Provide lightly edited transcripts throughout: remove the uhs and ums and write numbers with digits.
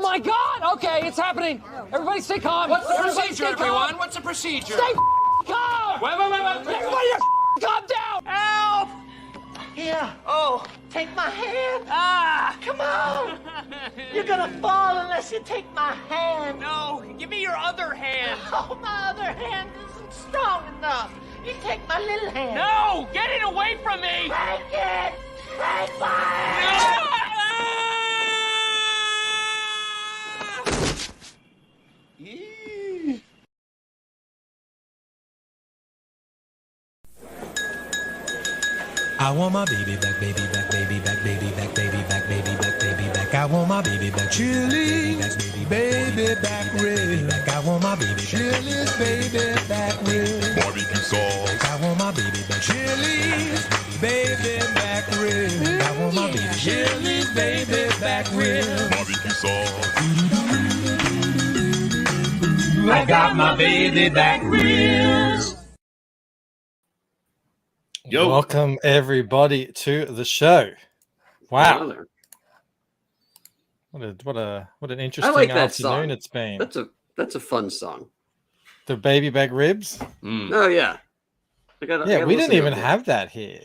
my God! Okay, it's happening. Everybody stay calm. What's the procedure, everyone? What's the procedure? Stay calm! Wait. Everybody calm down! Help! Here, Oh, take my hand. ah! Come on. You're gonna fall unless you take my hand. No, give me your other hand. Oh, my other hand isn't strong enough. You take my little hand. No, get it away from me! Take it. Take my hand. I want my baby back, baby back, baby back, baby back, baby back, baby back, baby back. I want my baby back, Chili, baby back, rib. I want my baby back, Chili's baby back, rib. Barbecue sauce. I want my baby back, Chili, baby back, rib. I want my baby, Chili's baby back, rib. Barbecue sauce. I got my baby back ribs. Yo. Welcome everybody to the show. Wow. What an interesting like that afternoon song. it's been. That's a fun song. The baby back ribs. Oh yeah. I gotta We didn't listen even to it. have that here,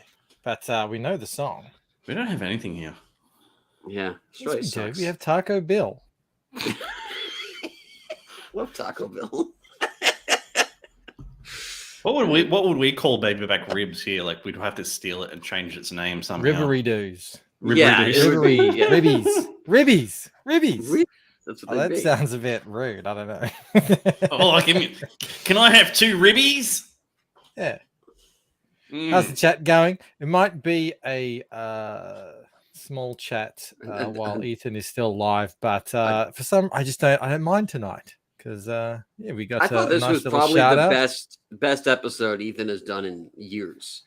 but we know the song. We don't have anything here. Yeah, Yes, we do. sucks. We have Taco Bill. Love Taco Bell. What would we call baby back ribs here? Like we'd have to steal it and change its name somehow. Rivery doos. Yeah, Ribbery it would be, Rivery, yeah. ribbies. Ribbies. That's Oh, what that they sounds a bit rude. I don't know. Oh, like, can I have 2 ribbies? Yeah. Mm. How's the chat going? It might be a small chat while Ethan is still live, but for some, I don't mind tonight because we got I thought a this nice was little probably shout the out. best episode Ethan has done in years.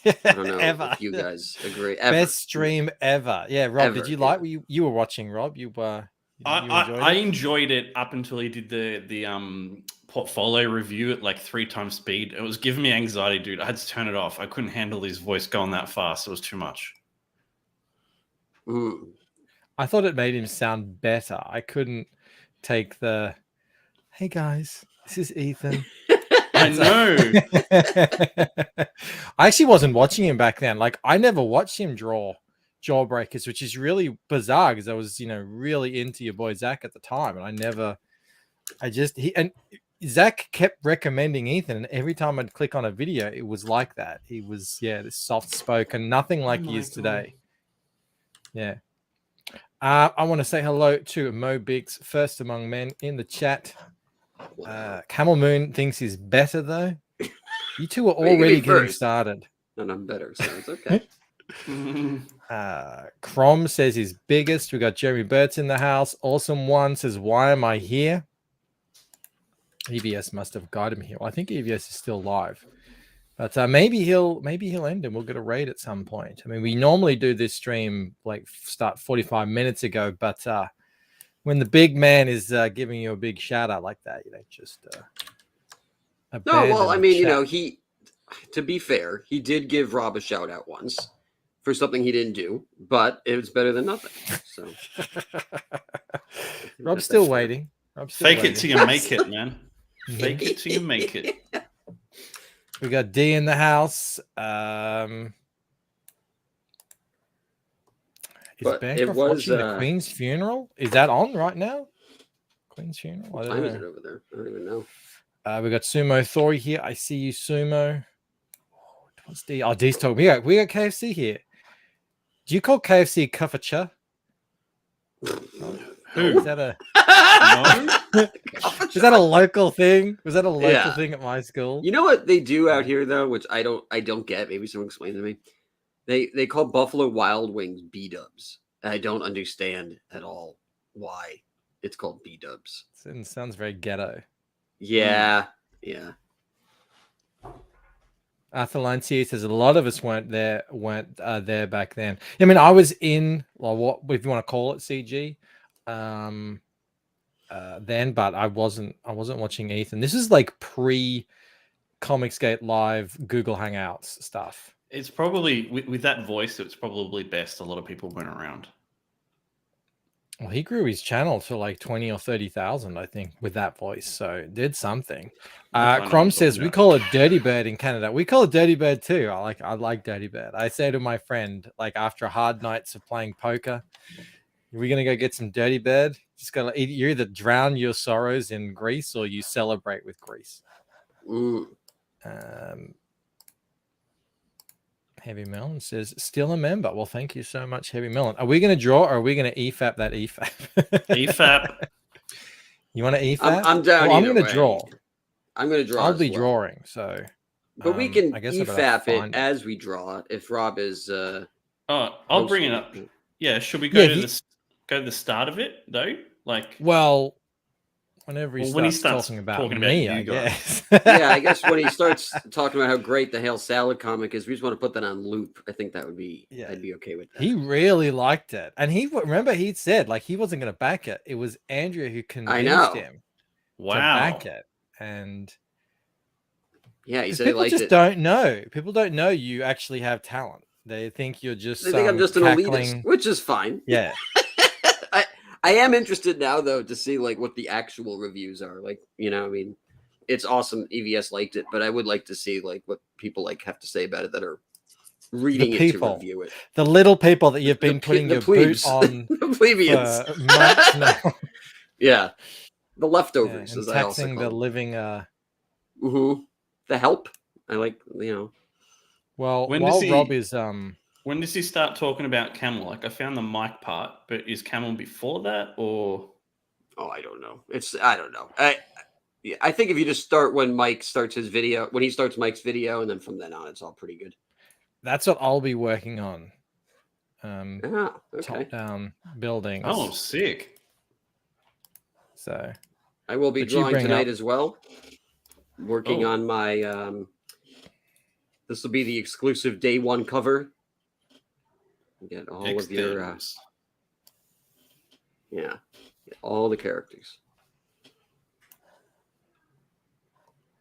I don't know Ever. if you guys agree. Ever. Best stream ever. Yeah, Rob, Ever, did you yeah. like? You were watching, Rob. You I enjoyed it? enjoyed it up until he did the portfolio review at like 3 times speed. It was giving me anxiety, dude. I had to turn it off. I couldn't handle his voice going that fast. It was too much. Mm. I thought it made him sound better. I couldn't take the, hey guys, this is Ethan. I know. I actually wasn't watching him back then. Like I never watched him draw Jawbreakers, which is really bizarre because I was, really into your boy Zach at the time, and Zach kept recommending Ethan, and every time I'd click on a video, it was like that. He was, this soft spoken, nothing like he is today. Yeah. I want to say hello to Mo Biggs, first among men in the chat. Camel Moon thinks he's better though. You two are already getting started. And I'm better, so it's okay. Crom says he's biggest. We got Jeremy Burt's in the house. Awesome One says, why am I here? EVS must have got him here. Well, I think EVS is still live. But maybe he'll end and we'll get a raid at some point. I mean, we normally do this stream start 45 minutes ago, but when the big man is giving you a big shout out like that, just No, well, I mean, chat. to be fair, he did give Rob a shout out once for something he didn't do, but it was better than nothing. So Rob's still waiting. Fake it till you make it, man. Fake it till you make it. We got D in the house. Is But Bancroft it was, watching the Queen's funeral? Is that on right now? Queen's funeral? what I time don't is it know. over there? I don't even know. We got Sumo Thori here. I see you, Sumo. What's D? Oh, D's talking. We got KFC here. Do you call KFC Kuffacha? Who? Is that a No? is that a local thing? Was that a local thing at my school? You know what they do out here though, which I don't get. Maybe someone explain to me. They call Buffalo Wild Wings B-dubs. I don't understand at all why it's called B-dubs. It sounds very ghetto. Yeah, yeah. Arthurline says a lot of us weren't there back then. I mean, I was in, well, what if you want to call it CG, then, but I wasn't watching Ethan. This is like pre Comicsgate Live Google Hangouts stuff. It's probably with that voice. It's probably best. A lot of people weren't around. Well, he grew his channel to like 20 or 30,000, I think, with that voice. So did something. Crom says we call it Dirty Bird in Canada. We call it Dirty Bird too. I like Dirty Bird. I say to my friend, like after hard nights of playing poker, we're gonna go get some Dirty Bird. Just gonna you either drown your sorrows in grease or you celebrate with grease. Heavy Melon says, still a member. Well, thank you so much, Heavy Melon. Are we going to draw or are we going to EFAP that EFAP? EFAP. You want to EFAP? I'm down. Well, I'm going to draw. I'm going to draw. I'll be drawing. So, but we can EFAP it as we draw. If Rob is. I'll bring it up. Yeah, should we go to the start of it though? Like, well. Whenever he starts talking about me, I guess. Yeah, I guess when he starts talking about how great the Hail Salad comic is, we just want to put that on loop. I think that would be, I'd be okay with that. He really liked it. And remember he said like he wasn't going to back it. It was Andrea who convinced him to back it. And yeah, he said he liked it. People don't know you actually have talent. They think you're just They think I'm just an elitist, which is fine. Yeah. I am interested now, though, to see like what the actual reviews are. Like, I mean, it's awesome. EVS liked it, but I would like to see like what people like have to say about it that are reading it to review it. The little people that you've been putting your boot on, the plebeians. Months now. Yeah, the leftovers, and as I also taxing call the living. The help. I like, Well, Rob is When does he start talking about Camel? Like, I found the mic part, but is Camel before that or? Oh, I don't know. I don't know. I think if you just start when Mike starts his video, when he starts Mike's video, and then from then on, it's all pretty good. That's what I'll be working on. Okay. Top-down buildings. Oh, sick. So I will be drawing tonight as well. Working on my. This will be the exclusive day one cover. Get all of your, get all the characters.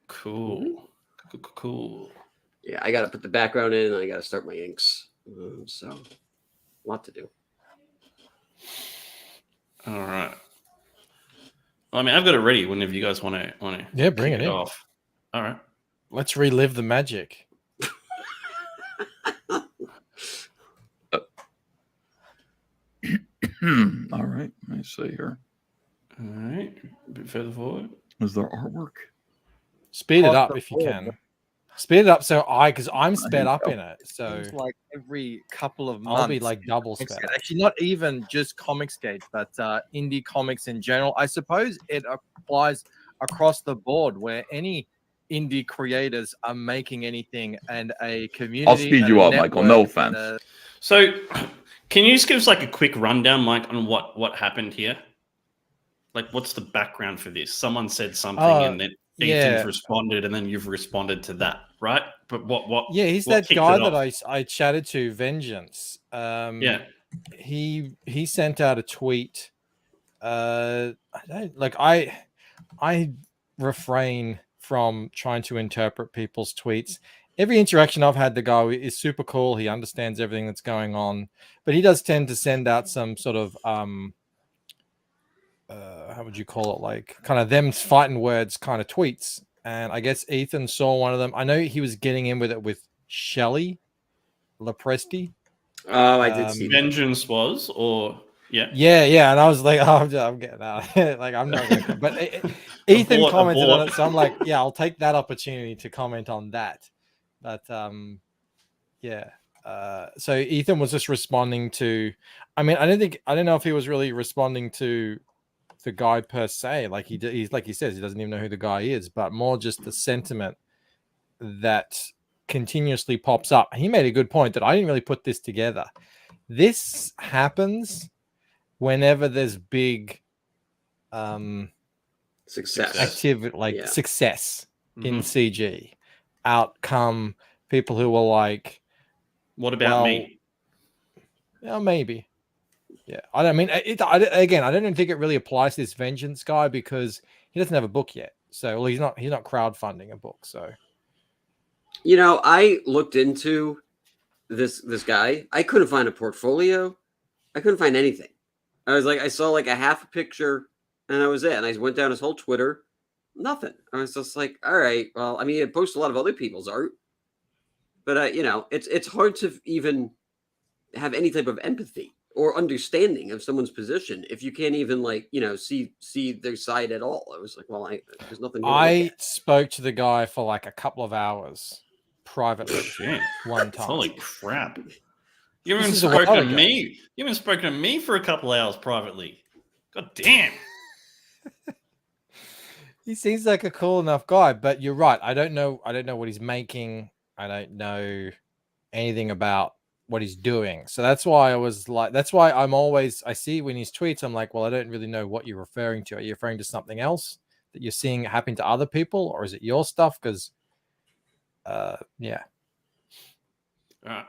Cool. Yeah, I got to put the background in, and I got to start my inks. So, a lot to do. All right. Well, I mean, I've got it ready. Whenever you guys want to. Yeah, bring it in. Off. All right. Let's relive the magic. All right, let me see here. All right, a bit further forward. Is there artwork? Speed it up if you can. Speed it up because I'm sped up in it. So like every couple of months, I'll be like double sped. Actually, not even just Comics Gate, but indie comics in general. I suppose it applies across the board where any indie creators are making anything and a community. I'll speed you up, Michael. No offense. So, can you just give us like a quick rundown, Mike, on what happened here? Like, what's the background for this? Someone said something, and then Ethan's responded, and then you've responded to that, right? But what? Yeah, he's that guy that I chatted to, Vengeance. He sent out a tweet. I refrain from trying to interpret people's tweets. Every interaction I've had, the guy is super cool. He understands everything that's going on, but he does tend to send out some sort of how would you call it? Like kind of them fighting words kind of tweets. And I guess Ethan saw one of them. I know he was getting in with it with Shelley Lepresti. Oh, I did see Vengeance was, or yeah. And I was like, oh, I'm getting out. Like I'm not gonna come. But Ethan commented on it, so I'm like, yeah, I'll take that opportunity to comment on that. But so Ethan was just responding to. I mean, I don't know if he was really responding to the guy per se. Like he's like he says, he doesn't even know who the guy is, but more just the sentiment that continuously pops up. He made a good point that I didn't really put this together. This happens whenever there's big success activity, success in CG. Out come people who were like, what about me? Yeah, maybe. Yeah, I don't mean again. I don't think it really applies to this Vengeance guy because he doesn't have a book yet. So, he's not crowdfunding a book. So, I looked into this guy. I couldn't find a portfolio. I couldn't find anything. I was like, I saw like a half a picture, and that was it. And I went down his whole Twitter, nothing. I was just like, all right, well, I mean, it posts a lot of other people's art, but you know, it's hard to even have any type of empathy or understanding of someone's position if you can't even like, you know, see their side at all. I was like, well, there's nothing here to look I at. spoke to the guy for like a couple of hours privately Shit. one time. Holy crap. You haven't This is a spoken while to ago. me. You haven't spoken to me for a couple of hours privately. God damn. He seems like a cool enough guy, but you're right. I don't know what he's making. I don't know anything about what he's doing. So that's why I see when he's tweets, I'm like, well, I don't really know what you're referring to. Are you referring to something else that you're seeing happen to other people, or is it your stuff? Because yeah. All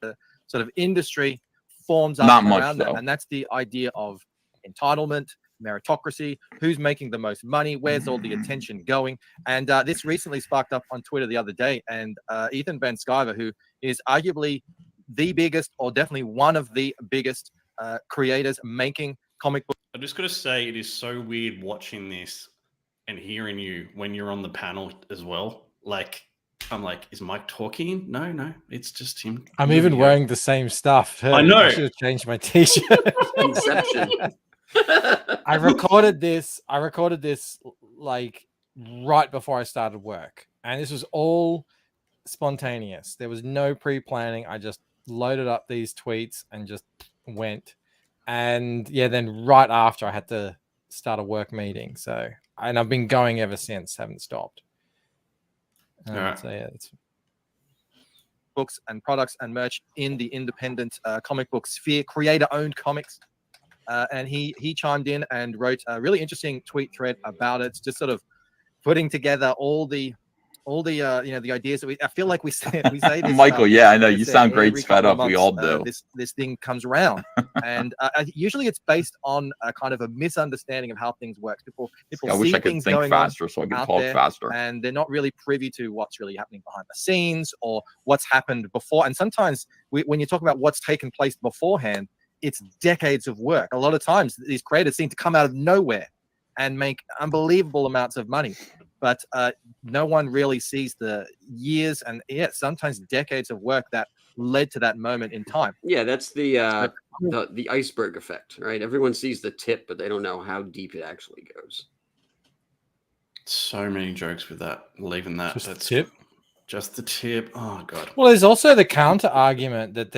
right. Sort of industry forms up Not much, around that, though. and that's the idea of entitlement, meritocracy, who's making the most money, where's all the attention going. And this recently sparked up on Twitter the other day, and Ethan Van Sciver, who is arguably the biggest, or definitely one of the biggest creators making comic books. I just got to say, it is so weird watching this and hearing you when you're on the panel as well. Like, I'm like, is Mike talking? No, it's just him. I'm even wearing the same stuff. I know. I should have changed my t-shirt. Inception. I recorded this like right before I started work, and this was all spontaneous. There was no pre-planning. I just loaded up these tweets and just went. And yeah, then right after I had to start a work meeting. So, and I've been going ever since, haven't stopped. All right. So yeah, it's books and products and merch in the independent comic book sphere, creator-owned comics. And he chimed in and wrote a really interesting tweet thread about it, just sort of putting together all the the ideas that I feel like we say this, Michael, yeah, I know you say sound great, every fed couple up. of We months, all do. This thing comes around, and usually it's based on a kind of a misunderstanding of how things work. People I see wish I could things think going faster so I could out talk there, faster. and they're not really privy to what's really happening behind the scenes or what's happened before. And sometimes when you talk about what's taken place beforehand, it's decades of work. A lot of times these creators seem to come out of nowhere and make unbelievable amounts of money, but no one really sees the years and sometimes decades of work that led to that moment in time. Yeah, that's the iceberg effect, right? Everyone sees the tip, but they don't know how deep it actually goes. So many jokes with that. Leaving that. Just the That's tip? Just the tip. Oh god. well, there's also the counter argument that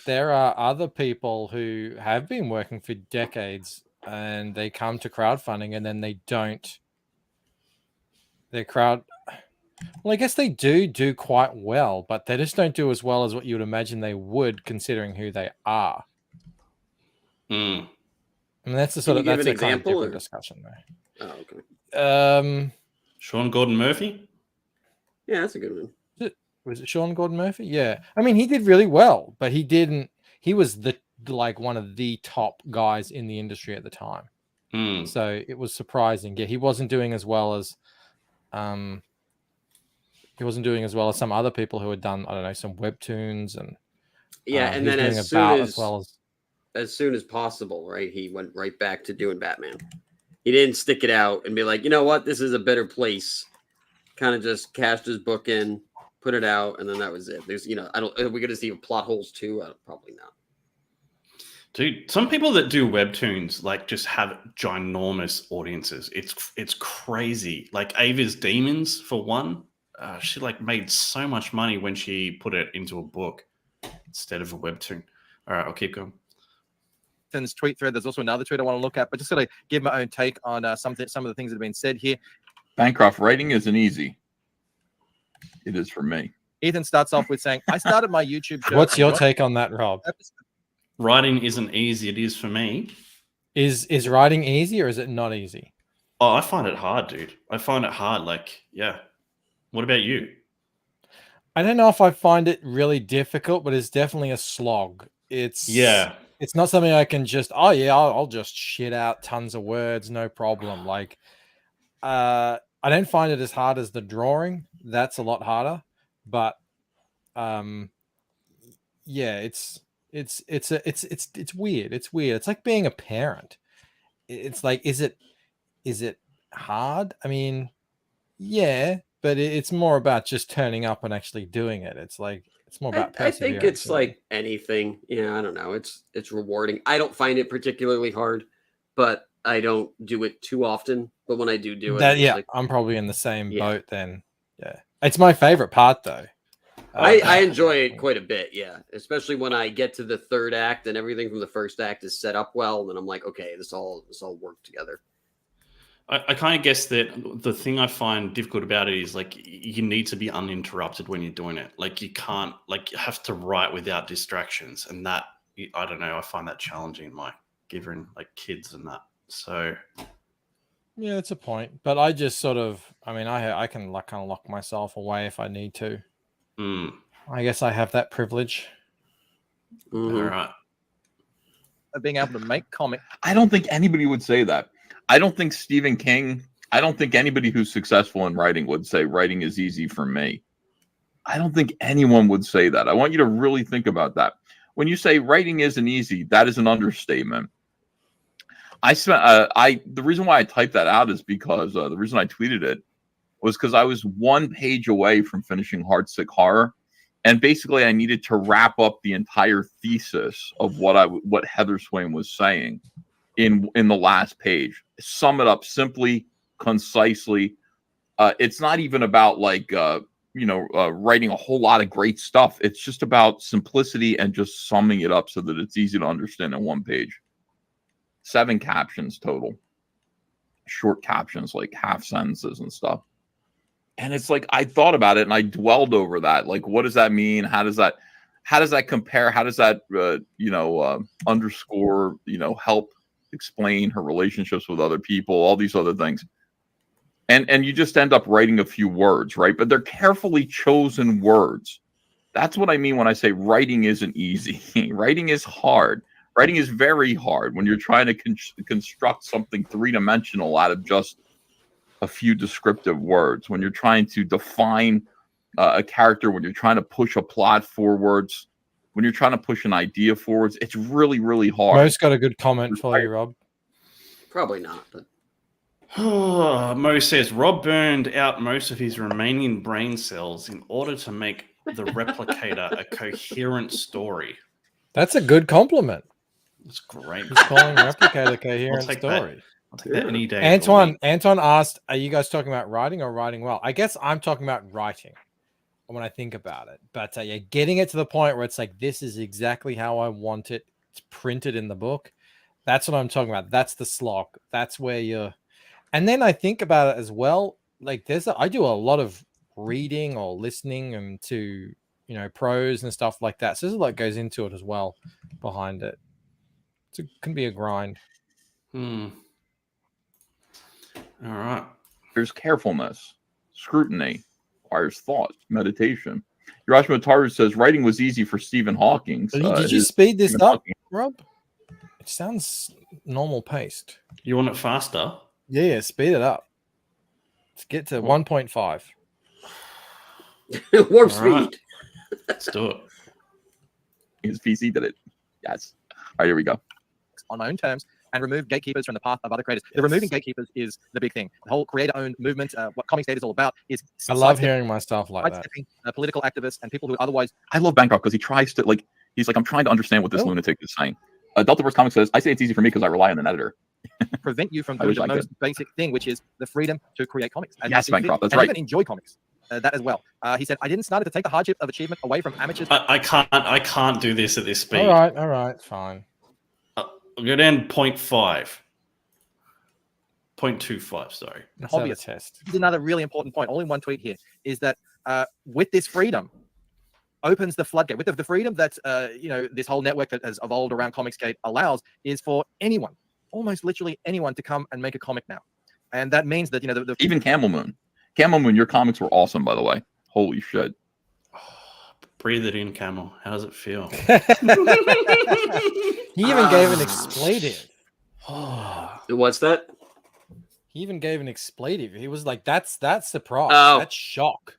there are other people who have been working for decades and they come to crowdfunding and then they don't. Well, I guess they do quite well, but they just don't do as well as what you would imagine they would, considering who they are. Mm. I mean, that's the Can sort you of give that's an a kind of example, different or- discussion there. Oh, okay. Sean Gordon Murphy. Yeah, that's a good one. Was it Sean Gordon Murphy? Yeah, I mean, he did really well, but he didn't. He was like one of the top guys in the industry at the time. Mm. So it was surprising. Yeah, he wasn't doing as well as some other people who had done, I don't know, some webtoons and Yeah, and he's then doing as soon as possible, right? He went right back to doing Batman. He didn't stick it out and be like, you know what, this is a better place. Kind of just cashed his book in, put it out, and then that was it. There's, are we going to see plot holes too? Probably not. Dude, some people that do webtoons like just have ginormous audiences. It's crazy. Like Ava's Demons, for one, she like made so much money when she put it into a book instead of a webtoon. All right, I'll keep going. Tweet thread. There's also another tweet I want to look at, but just going to give my own take on some of the things that have been said here. Bancroft, writing isn't easy. It is for me. Ethan starts off with saying, I started my YouTube show. What's your take on that, Rob? Writing isn't easy. It is for me. Is writing easy or is it not easy? Oh, I find it hard, dude. I find it hard. Like, yeah. What about you? I don't know if I find it really difficult, but it's definitely a slog. It's not something I can just, I'll just shit out tons of words, no problem. Like, I don't find it as hard as the drawing. That's a lot harder, but yeah, it's It's weird. It's weird. It's like being a parent. It's like, is it hard? I mean, yeah, but it's more about just turning up and actually doing it. It's like, it's more about I think perseverance, it's you know? like anything. Yeah, I don't know. It's rewarding. I don't find it particularly hard, but I don't do it too often. But when I do it, That, it's yeah, like, I'm probably in the same Yeah. boat then. Yeah, it's my favorite part though. I enjoy it quite a bit. Yeah, especially when I get to the third act and everything from the first act is set up well. Then I'm like, okay, this all worked together. I kind of guess that the thing I find difficult about it is like you need to be uninterrupted when you're doing it. Like you can't, like you have to write without distractions, and that I don't know. I find that challenging, like given like kids and that. So Yeah, that's a point. But I just sort of, I mean, I can like kind of lock myself away if I need to. I guess I have that privilege. All right. Of being able to make comics. I don't think anybody would say that. I don't think Stephen King, I don't think anybody who's successful in writing would say writing is easy for me. I don't think anyone would say that. I want you to really think about that. When you say writing isn't easy, that is an understatement. The reason why I typed that out is because the reason I tweeted it was because I was 1 page away from finishing Heartsick Horror. And basically I needed to wrap up the entire thesis of what Heather Swain was saying in the last page. Sum it up simply, concisely. It's not even about like writing a whole lot of great stuff. It's just about simplicity and just summing it up so that it's easy to understand in 1 page. 7 captions total. Short captions, like half sentences and stuff. And it's like I thought about it and I dwelled over that. Like, what does that mean? How does that compare? How does that underscore, help explain her relationships with other people, all these other things. And you just end up writing a few words, right? But they're carefully chosen words. That's what I mean when I say writing isn't easy. Writing is hard. Writing is very hard when you're trying to construct something three-dimensional out of just a few descriptive words. When you're trying to define a character, when you're trying to push a plot forwards, when you're trying to push an idea forwards, it's really, really hard. Mo's got a good comment for you, Rob. Probably not, but Mo says Rob burned out most of his remaining brain cells in order to make the Replicator a coherent story. That's a good compliment. That's great. He's calling Replicator a coherent story. I'll take that any day. Antoine asked, are you guys talking about writing or writing well? I guess I'm talking about writing when I think about it. But yeah, getting it to the point where it's like, this is exactly how I want it. It's printed in the book. That's what I'm talking about. That's the slog. That's where you're. And then I think about it as well. Like I do a lot of reading or listening and to, prose and stuff like that. So there's a lot goes into it as well behind it. It can be a grind. All right. There's carefulness, scrutiny, requires thought, meditation. Hiroshima Taru says writing was easy for Stephen Hawking. Did you speed this up, Rob? It sounds normal paced. You want it faster? Yeah, speed it up. Let's get to 1.5. Warp speed. Right. Let's do it. His PC did it. Yes. All right, here we go. On my own terms and remove gatekeepers from the path of other creators. The removing gatekeepers is the big thing. The whole creator-owned movement, what Comics Gate is all about, is I love hearing myself like that. Political activists and people who otherwise. I love Bancroft because he tries to he's like, I'm trying to understand what this lunatic is saying. Deltaverse Comics says, I say it's easy for me because I rely on an editor. Prevent you from doing the most basic thing, which is the freedom to create comics. And yes, Bancroft, that's right. Even enjoy comics. That as well. He said, I didn't start it to take the hardship of achievement away from amateurs. I can't do this at this speed. All right, fine. I'll go down 0.5. 0.25, sorry. Hobby test. This is another really important point, all in one tweet here, is that with this freedom opens the floodgate. With the freedom that this whole network that has evolved around Comicsgate allows is for anyone, almost literally anyone, to come and make a comic now. And that means that even Camel Moon. Camel Moon, your comics were awesome, by the way. Holy shit. Breathe it in, Camel. How does it feel? He even gave an expletive. What's that? He even gave an expletive. He was like, that's surprise. Oh. That's shock.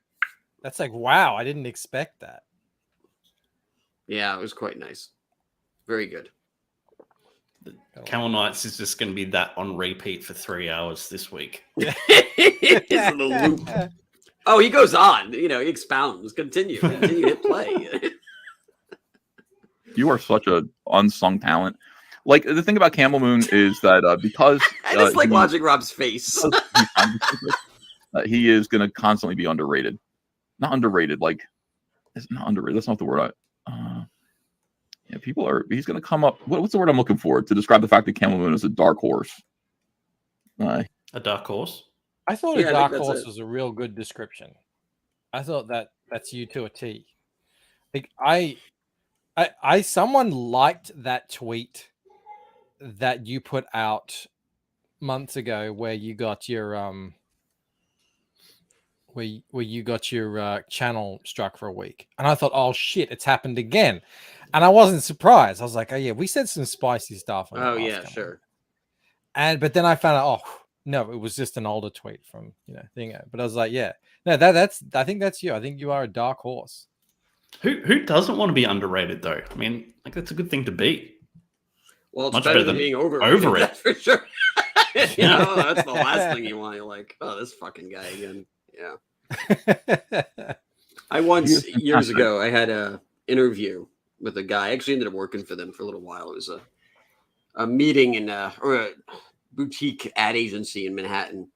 That's like, wow, I didn't expect that. Yeah, it was quite nice. Very good. Camel Knights is just going to be that on repeat for 3 hours this week. It's in a loop. Oh, he goes on. You know, he expounds. Continue. Hit play. You are such a unsung talent. Like the thing about Campbell Moon is that because I just like watching Rob's face. He is going to constantly be underrated. Not underrated. Like it's not underrated. That's not the word. Yeah, people are. He's going to come up. What's the word I'm looking for to describe the fact that Camel Moon is a dark horse? A dark horse. I thought a dark horse was a real good description. I thought that's you to a T. Like I someone liked that tweet that you put out months ago where you got your where you got your channel struck for a week, and I thought, oh shit, it's happened again, and I wasn't surprised. I was like, oh yeah, we said some spicy stuff. Oh yeah, sure. But then I found out, oh no, it was just an older tweet from Thingo. But I was like, yeah, no, that's I think that's you. I think you are a dark horse. Who doesn't want to be underrated though? I mean, like that's a good thing to be. Well, it's better than being overrated, that's for sure. That's the last thing you want. You're like, oh, this fucking guy again. Yeah. I once, years ago, I had a interview with a guy. I actually ended up working for them for a little while. It was a meeting in or a boutique ad agency in Manhattan.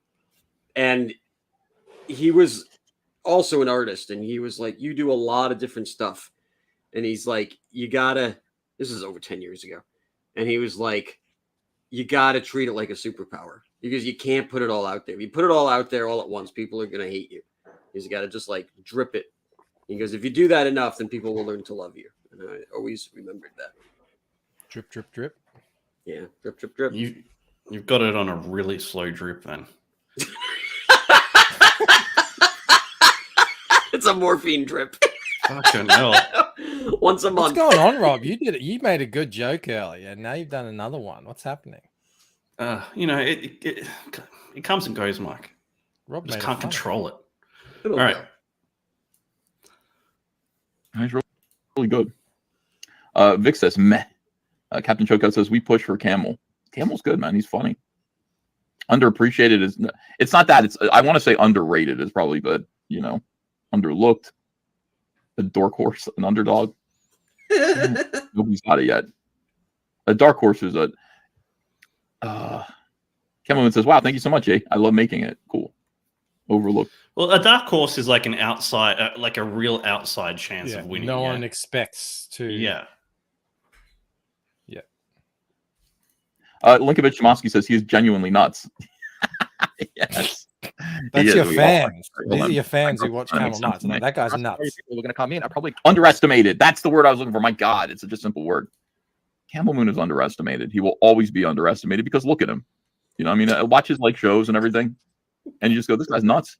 And he was also an artist. And he was like, you do a lot of different stuff. And he's like, this is over 10 years ago. And he was like, you got to treat it like a superpower because you can't put it all out there. If you put it all out there all at once, people are going to hate you. You got to just like drip it. He goes, if you do that enough, then people will learn to love you. And I always remembered that. Drip, drip, drip. Yeah, drip, drip, drip. You've got it on a really slow drip then. It's a morphine drip. Fucking hell. Once a month. What's going on, Rob? You did it. You made a good joke earlier. Now you've done another one. What's happening? It comes and goes, Mike. Rob just can't control it. All right. He's really good. Vic says, meh. Captain Choco says, we push for Camel. Camel's good, man. He's funny. Underappreciated is, it's not that. It's, I want to say underrated is probably, but, underlooked. A dark horse, an underdog. Nobody's got it yet. A dark horse is a. Camel Moon says, wow, thank you so much, Jay. I love making it. Cool. Overlooked. Well, a dark horse is like an outside, like a real outside chance of winning. No one expects to. Yeah. Yeah. Linkovich Chomsky says he is genuinely nuts. Yes. That's your fans. These are your fans who watch Camel Nuts. That guy's nuts. People are going to come in. I probably underestimated. That's the word I was looking for. My God, it's just a simple word. Campbell Moon is underestimated. He will always be underestimated because look at him. I watch his shows and everything, and you just go, this guy's nuts.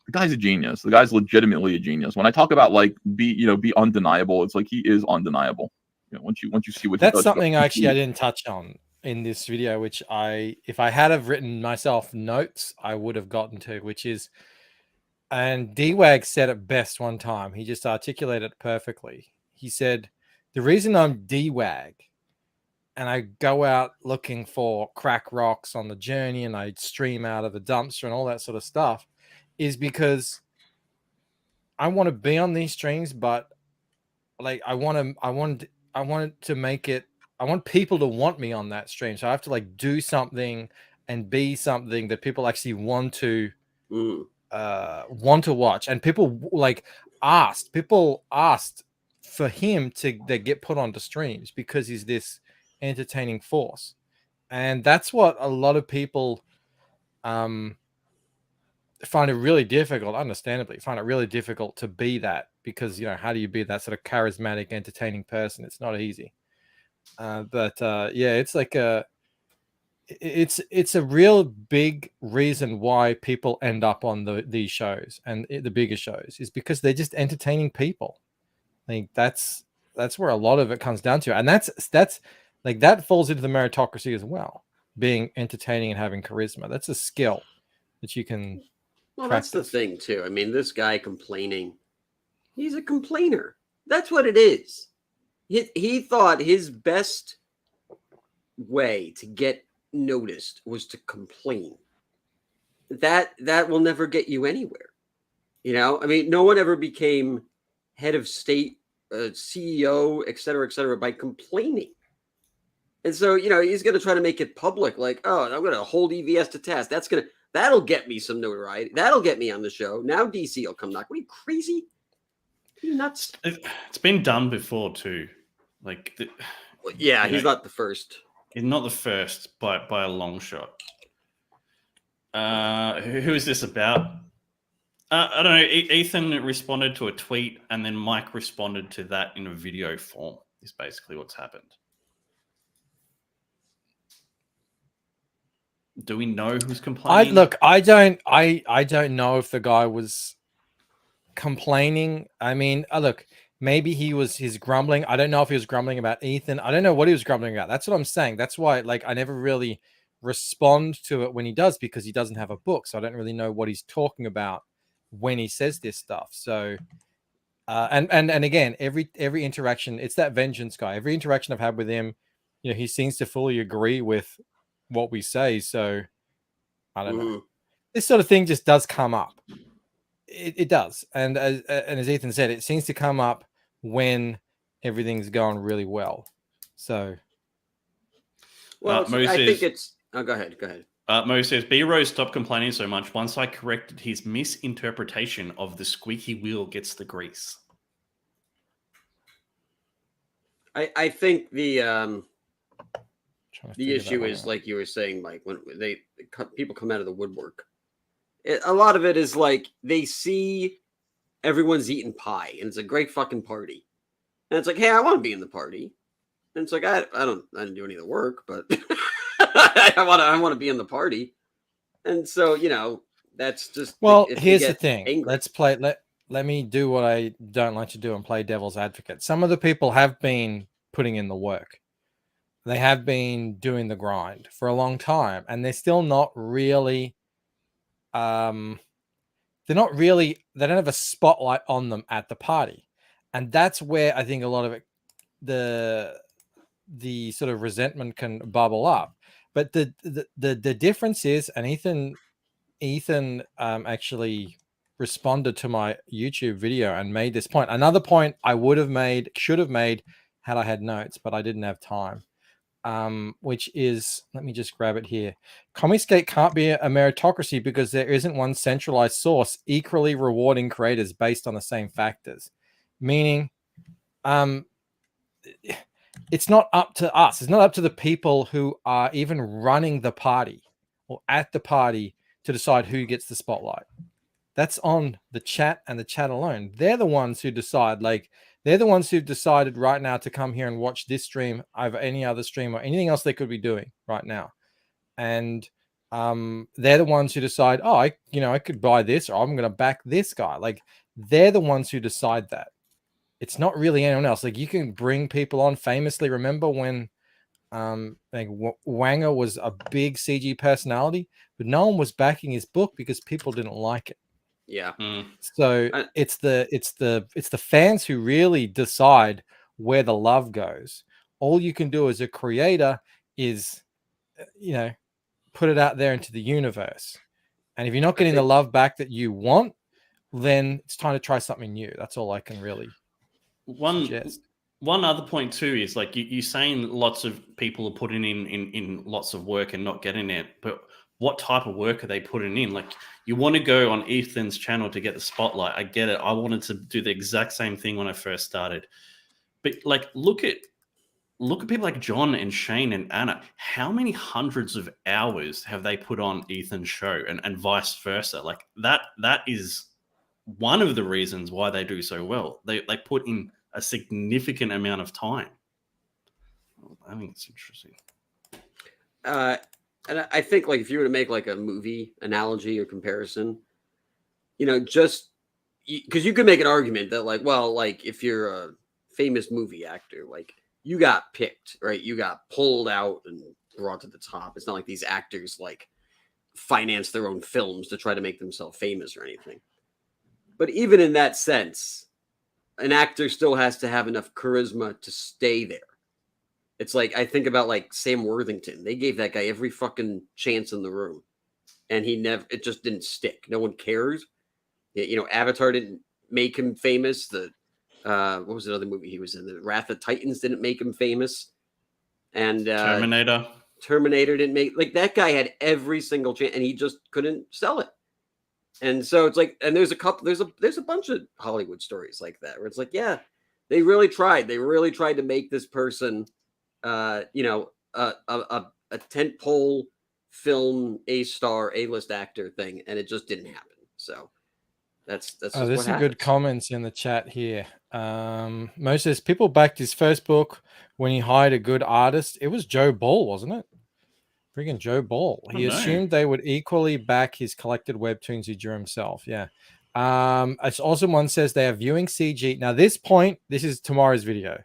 The guy's a genius. The guy's legitimately a genius. When I talk about be undeniable, it's like he is undeniable. Once you see what that's something I didn't touch on in this video, which if I had have written myself notes, I would have gotten to, which is, and D-Wag said it best one time. He just articulated it perfectly. He said, the reason I'm D-Wag and I go out looking for crack rocks on the journey and I stream out of the dumpster and all that sort of stuff is because I want to be on these streams, but I want to make it, I want people to want me on that stream. So I have to do something and be something that people actually want to watch. And people asked for him to get put onto streams because he's this entertaining force. And that's what a lot of people find it really difficult, understandably find it really difficult to be that, because how do you be that sort of charismatic, entertaining person? It's not easy. It's like it's a real big reason why people end up on these shows and the bigger shows is because they're just entertaining people. I think that's where a lot of it comes down to, and that's that falls into the meritocracy as well. Being entertaining and having charisma, that's a skill that you can. Well, practice. That's the thing too. I mean, this guy complaining, he's a complainer. That's what it is. He thought his best way to get noticed was to complain. That will never get you anywhere. You know, I mean, no one ever became head of state, CEO, et cetera, by complaining. And so, you know, he's going to try to make it public, like, oh, I'm going to hold EVS to task. That'll get me some notoriety. That'll get me on the show. Now DC will come knock. What are you, crazy? Are you nuts? It's been done before too. Like, he's not the first. He's not the first by a long shot. Who is this about? I don't know. Ethan responded to a tweet, and then Mike responded to that in a video form. Is basically what's happened. Do we know who's complaining? I don't know if the guy was complaining. I mean, look, maybe he's grumbling. I don't know if he was grumbling about Ethan. I don't know what he was grumbling about. That's what I'm saying. That's why, like, I never really respond to it when he does, because he doesn't have a book, so I don't really know what he's talking about when he says this stuff. So and again, every interaction, it's that vengeance guy. Every interaction I've had with him, you know, he seems to fully agree with what we say. So I don't know. This sort of thing just does come up. It does, and as Ethan said, it seems to come up when everything's going really well. So, well, I think it's. Oh, go ahead. Mo says, B-Rose, stop complaining so much. Once I corrected his misinterpretation of the squeaky wheel gets the grease. I think the issue is, like you were saying, Mike, when people come out of the woodwork. A lot of it is like they see everyone's eating pie and it's a great fucking party. And it's like, hey, I want to be in the party. And it's like, I didn't do any of the work, but I want to be in the party. And so, you know, that's just. Well, here's the thing. Angry. Let me do what I don't like to do and play devil's advocate. Some of the people have been putting in the work. They have been doing the grind for a long time, and they're still not really. They don't have a spotlight on them at the party, and that's where I think a lot of it, the sort of resentment can bubble up. But the difference is, and Ethan actually responded to my YouTube video and made this point. Another point I should have made had I had notes, but I didn't have time. Which is, let me just grab it here. Comicsgate can't be a meritocracy because there isn't one centralized source equally rewarding creators based on the same factors. Meaning, it's not up to us. It's not up to the people who are even running the party or at the party to decide who gets the spotlight. That's on the chat and the chat alone. They're the ones who decide, like, they're the ones who've decided right now to come here and watch this stream over any other stream or anything else they could be doing right now. And they're the ones who decide, oh, I could buy this, or I'm going to back this guy. Like, they're the ones who decide that. It's not really anyone else. Like, you can bring people on. Famously, remember when like Wanger was a big CG personality, but no one was backing his book because people didn't like it. Yeah. So it's the fans who really decide where the love goes. All you can do as a creator is, put it out there into the universe. And if you're not getting the love back that you want, then it's time to try something new. That's all I can really suggest. One other point too is, like, you're saying lots of people are putting in lots of work and not getting it, but what type of work are they putting in? Like, you want to go on Ethan's channel to get the spotlight. I get it. I wanted to do the exact same thing when I first started. But, like, look at people like John and Shane and Anna. How many hundreds of hours have they put on Ethan's show, and vice versa? Like, that is one of the reasons why they do so well. They put in a significant amount of time. I think it's interesting. And I think, like, if you were to make like a movie analogy or comparison, just because you could make an argument that, like, well, like, if you're a famous movie actor, like, you got picked, right? You got pulled out and brought to the top. It's not like these actors like finance their own films to try to make themselves famous or anything. But even in that sense, an actor still has to have enough charisma to stay there. It's like I think about like Sam Worthington. They gave that guy every fucking chance in the room, and it just didn't stick. No one cares. Avatar didn't make him famous. What was another movie he was in? The Wrath of Titans didn't make him famous, and Terminator didn't make, like, that guy had every single chance, and he just couldn't sell it. And so it's like, and there's a bunch of Hollywood stories like that where it's like, yeah, they really tried. They really tried to make this person, a tentpole film, A-star, A-list actor thing, and it just didn't happen. So that's just there's what some happens. good comments in the chat here. Moses, people backed his first book when he hired a good artist. It was Joe Ball, wasn't it? Friggin' Joe Ball. He assumed they would equally back his collected webtoons he drew himself. Yeah. It's awesome. One says they are viewing CG. Now, this is tomorrow's video.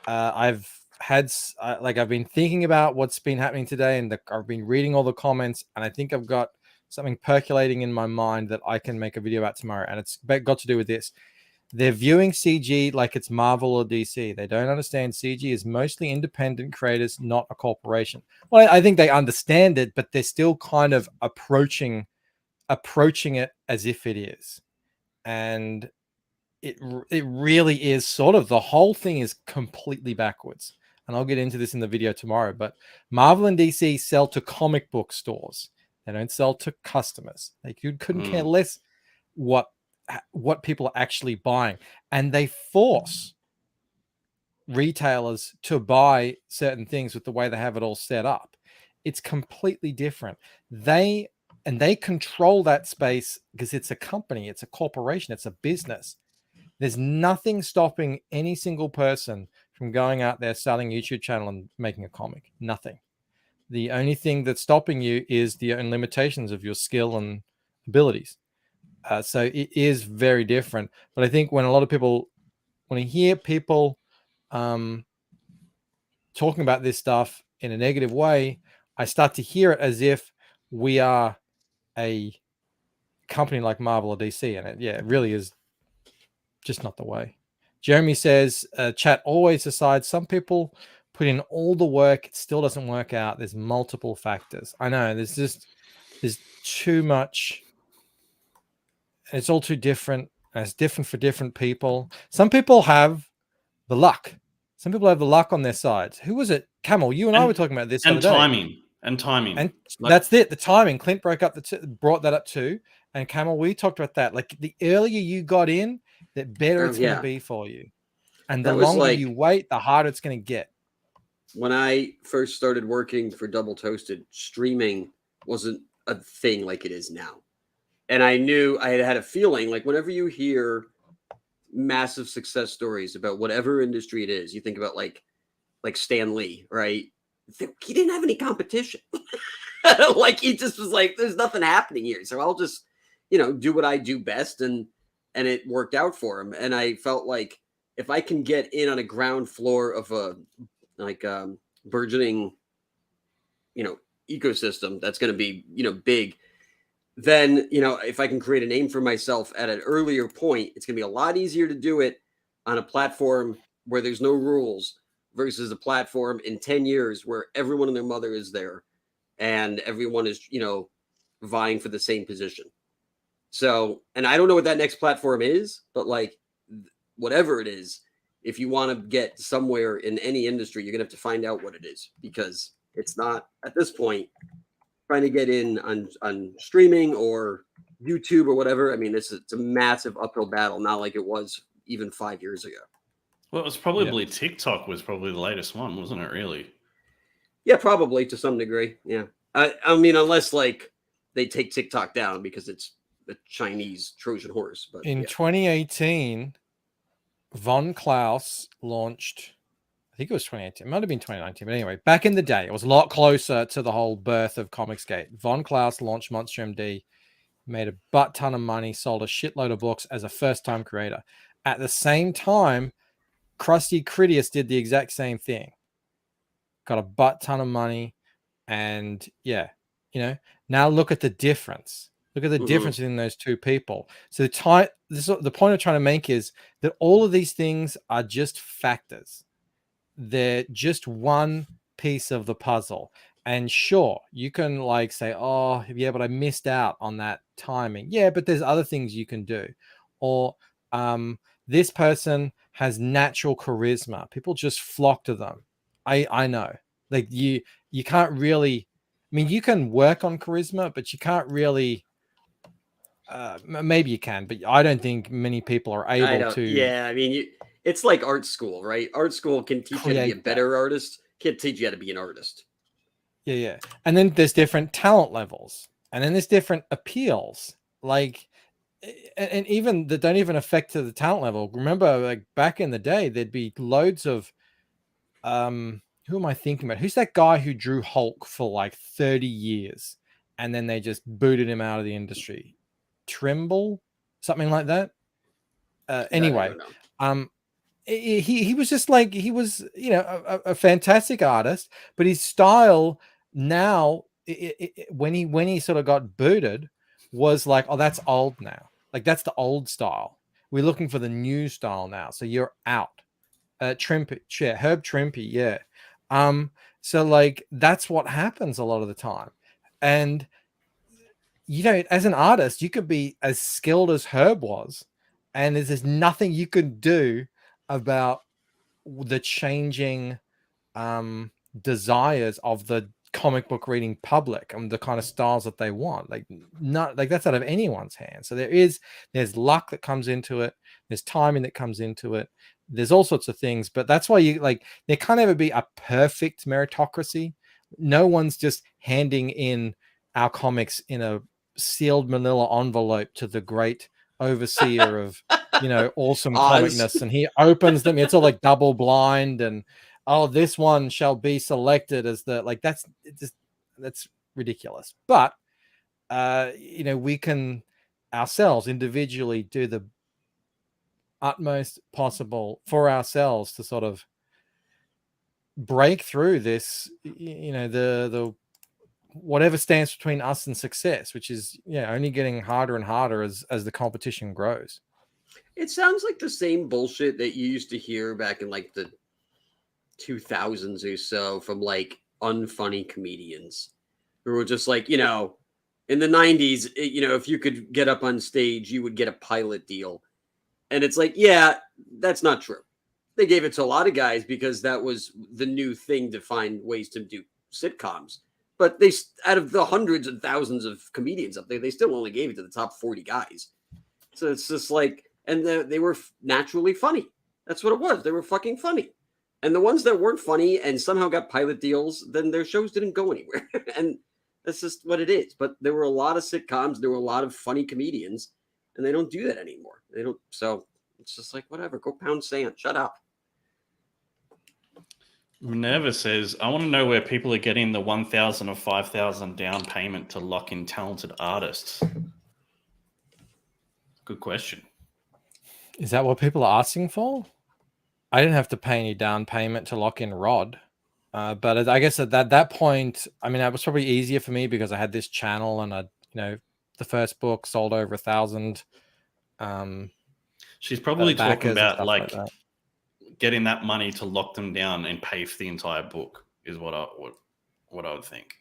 I've been thinking about what's been happening today, and I've been reading all the comments, and I think I've got something percolating in my mind that I can make a video about tomorrow. And it's got to do with this. They're viewing CG like it's Marvel or DC. They don't understand CG is mostly independent creators, not a corporation. Well, I think they understand it, but they're still kind of approaching it as if it is. And it really is sort of, the whole thing is completely backwards. And I'll get into this in the video tomorrow, but Marvel and DC sell to comic book stores. They don't sell to customers. They couldn't care less what people are actually buying, and they force retailers to buy certain things with the way they have it all set up. It's completely different. They control that space because it's a company, it's a corporation, it's a business. There's nothing stopping any single person from going out there, starting a YouTube channel and making a comic. Nothing. The only thing that's stopping you is the own limitations of your skill and abilities. So it is very different. But I think when a lot of people, when I hear people talking about this stuff in a negative way, I start to hear it as if we are a company like Marvel or DC. And it really is just not the way. Jeremy says, chat always decides. Some people put in all the work, it still doesn't work out. There's multiple factors. I know there's too much. It's all too different. And it's different for different people. Some people have the luck. Some people have the luck on their side. Who was it? Camel, you and I were talking about this. And timing. And that's it. The timing. Clint brought that up too. And Camel, we talked about that. Like, the earlier you got in, the better it's going to be for you. And the longer you wait, the harder it's going to get. When I first started working for Double Toasted, streaming wasn't a thing like it is now. And I knew, I had a feeling, like, whenever you hear massive success stories about whatever industry it is, you think about like Stan Lee, right? He didn't have any competition. Like, he just was like, there's nothing happening here. So I'll just, do what I do best. And it worked out for him. And I felt like if I can get in on a ground floor of a burgeoning, ecosystem that's going to be, big, then, if I can create a name for myself at an earlier point, it's going to be a lot easier to do it on a platform where there's no rules versus a platform in 10 years where everyone and their mother is there and everyone is, vying for the same position. So, and I don't know what that next platform is, but like, whatever it is, if you want to get somewhere in any industry, you're going to have to find out what it is, because it's not, at this point, trying to get in on streaming or YouTube or whatever. I mean, it's a massive uphill battle, not like it was even 5 years ago. Well, it was probably TikTok was probably the latest one, wasn't it, really? Yeah, probably to some degree. Yeah. I mean, unless like they take TikTok down because it's the Chinese Trojan horse. But in 2018, Von Klaus launched, I think it was 2018. It might have been 2019. But anyway, back in the day, it was a lot closer to the whole birth of Comicsgate. Von Klaus launched Monster MD, made a butt ton of money, sold a shitload of books as a first-time creator. At the same time, Krusty Critias did the exact same thing. Got a butt ton of money. And yeah, now look at the difference. Look at the difference in those two people. So the point I'm trying to make is that all of these things are just factors. They're just one piece of the puzzle. And sure, you can like say, oh, yeah, but I missed out on that timing. Yeah, but there's other things you can do. Or this person has natural charisma. People just flock to them. I know. Like you can't really, I mean, you can work on charisma, but you can't really, maybe you can, but I don't think many people are able to. Yeah, I mean, it's like art school, right? Art school can teach you to be a better artist. Can't teach you how to be an artist. Yeah. And then there's different talent levels, and then there's different appeals. Like, and even that don't even affect to the talent level. Remember, like back in the day, there'd be loads of, who am I thinking about? Who's that guy who drew Hulk for like 30 years, and then they just booted him out of the industry? Trimble, something like that. Anyway, he was just like, he was, you know, a fantastic artist, but his style now, when he sort of got booted, was like, oh, that's old now. Like that's the old style. We're looking for the new style now. So you're out. Herb Trimpe, yeah. So like that's what happens a lot of the time. And you know, as an artist, you could be as skilled as Herb was, and there's nothing you could do about the changing desires of the comic book reading public and the kind of styles that they want. Like not like that's out of anyone's hands. So there's luck that comes into it, there's timing that comes into it, there's all sorts of things. But that's why you like, there can't ever be a perfect meritocracy. No one's just handing in our comics in a sealed manila envelope to the great overseer of, you know, awesome comicness, and he opens them. It's all like double blind, and oh, this one shall be selected as the, like that's ridiculous. But you know, we can ourselves individually do the utmost possible for ourselves to sort of break through this, you know, the whatever stands between us and success, which is, yeah, only getting harder and harder as the competition grows. It sounds like the same bullshit that you used to hear back in like the 2000s or so from like unfunny comedians who were just like, you know, in the 90s, you know, if you could get up on stage, you would get a pilot deal. And it's like, yeah, that's not true. They gave it to a lot of guys because that was the new thing to find ways to do sitcoms. But they, out of the hundreds and thousands of comedians up there, they still only gave it to the top 40 guys. So it's just like, and they were naturally funny. That's what it was. They were fucking funny. And the ones that weren't funny and somehow got pilot deals, then their shows didn't go anywhere. And that's just what it is. But there were a lot of sitcoms. There were a lot of funny comedians. And they don't do that anymore. They don't. So it's just like, whatever. Go pound sand. Shut up. Minerva says, I want to know where people are getting the 1,000 or 5,000 down payment to lock in talented artists. Good question. Is that what people are asking for? I didn't have to pay any down payment to lock in Rod. But I guess at that point, I mean, it was probably easier for me because I had this channel and the first book sold over 1,000. She's probably talking about like getting that money to lock them down and pay for the entire book is what I would think.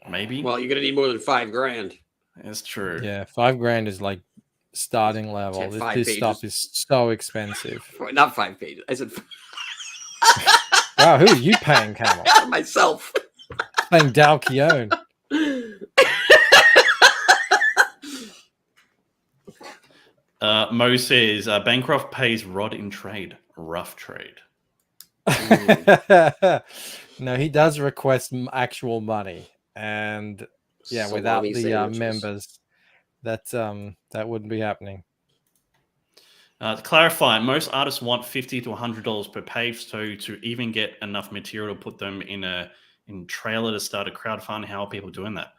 Maybe. Well, you're gonna need more than $5,000. That's true. Yeah, $5,000 is like starting level. This stuff is so expensive. Not 5 pages. I said. Wow, who are you paying, Camel? Myself. Paying Dal Keown. Mo says Bancroft pays Rod in trade. Rough trade. No, he does request actual money, and yeah, Salami without the sandwiches. members, that wouldn't be happening. To clarify, most artists want $50 to $100 per page, so to even get enough material to put them in trailer to start a crowdfund, how are people doing that?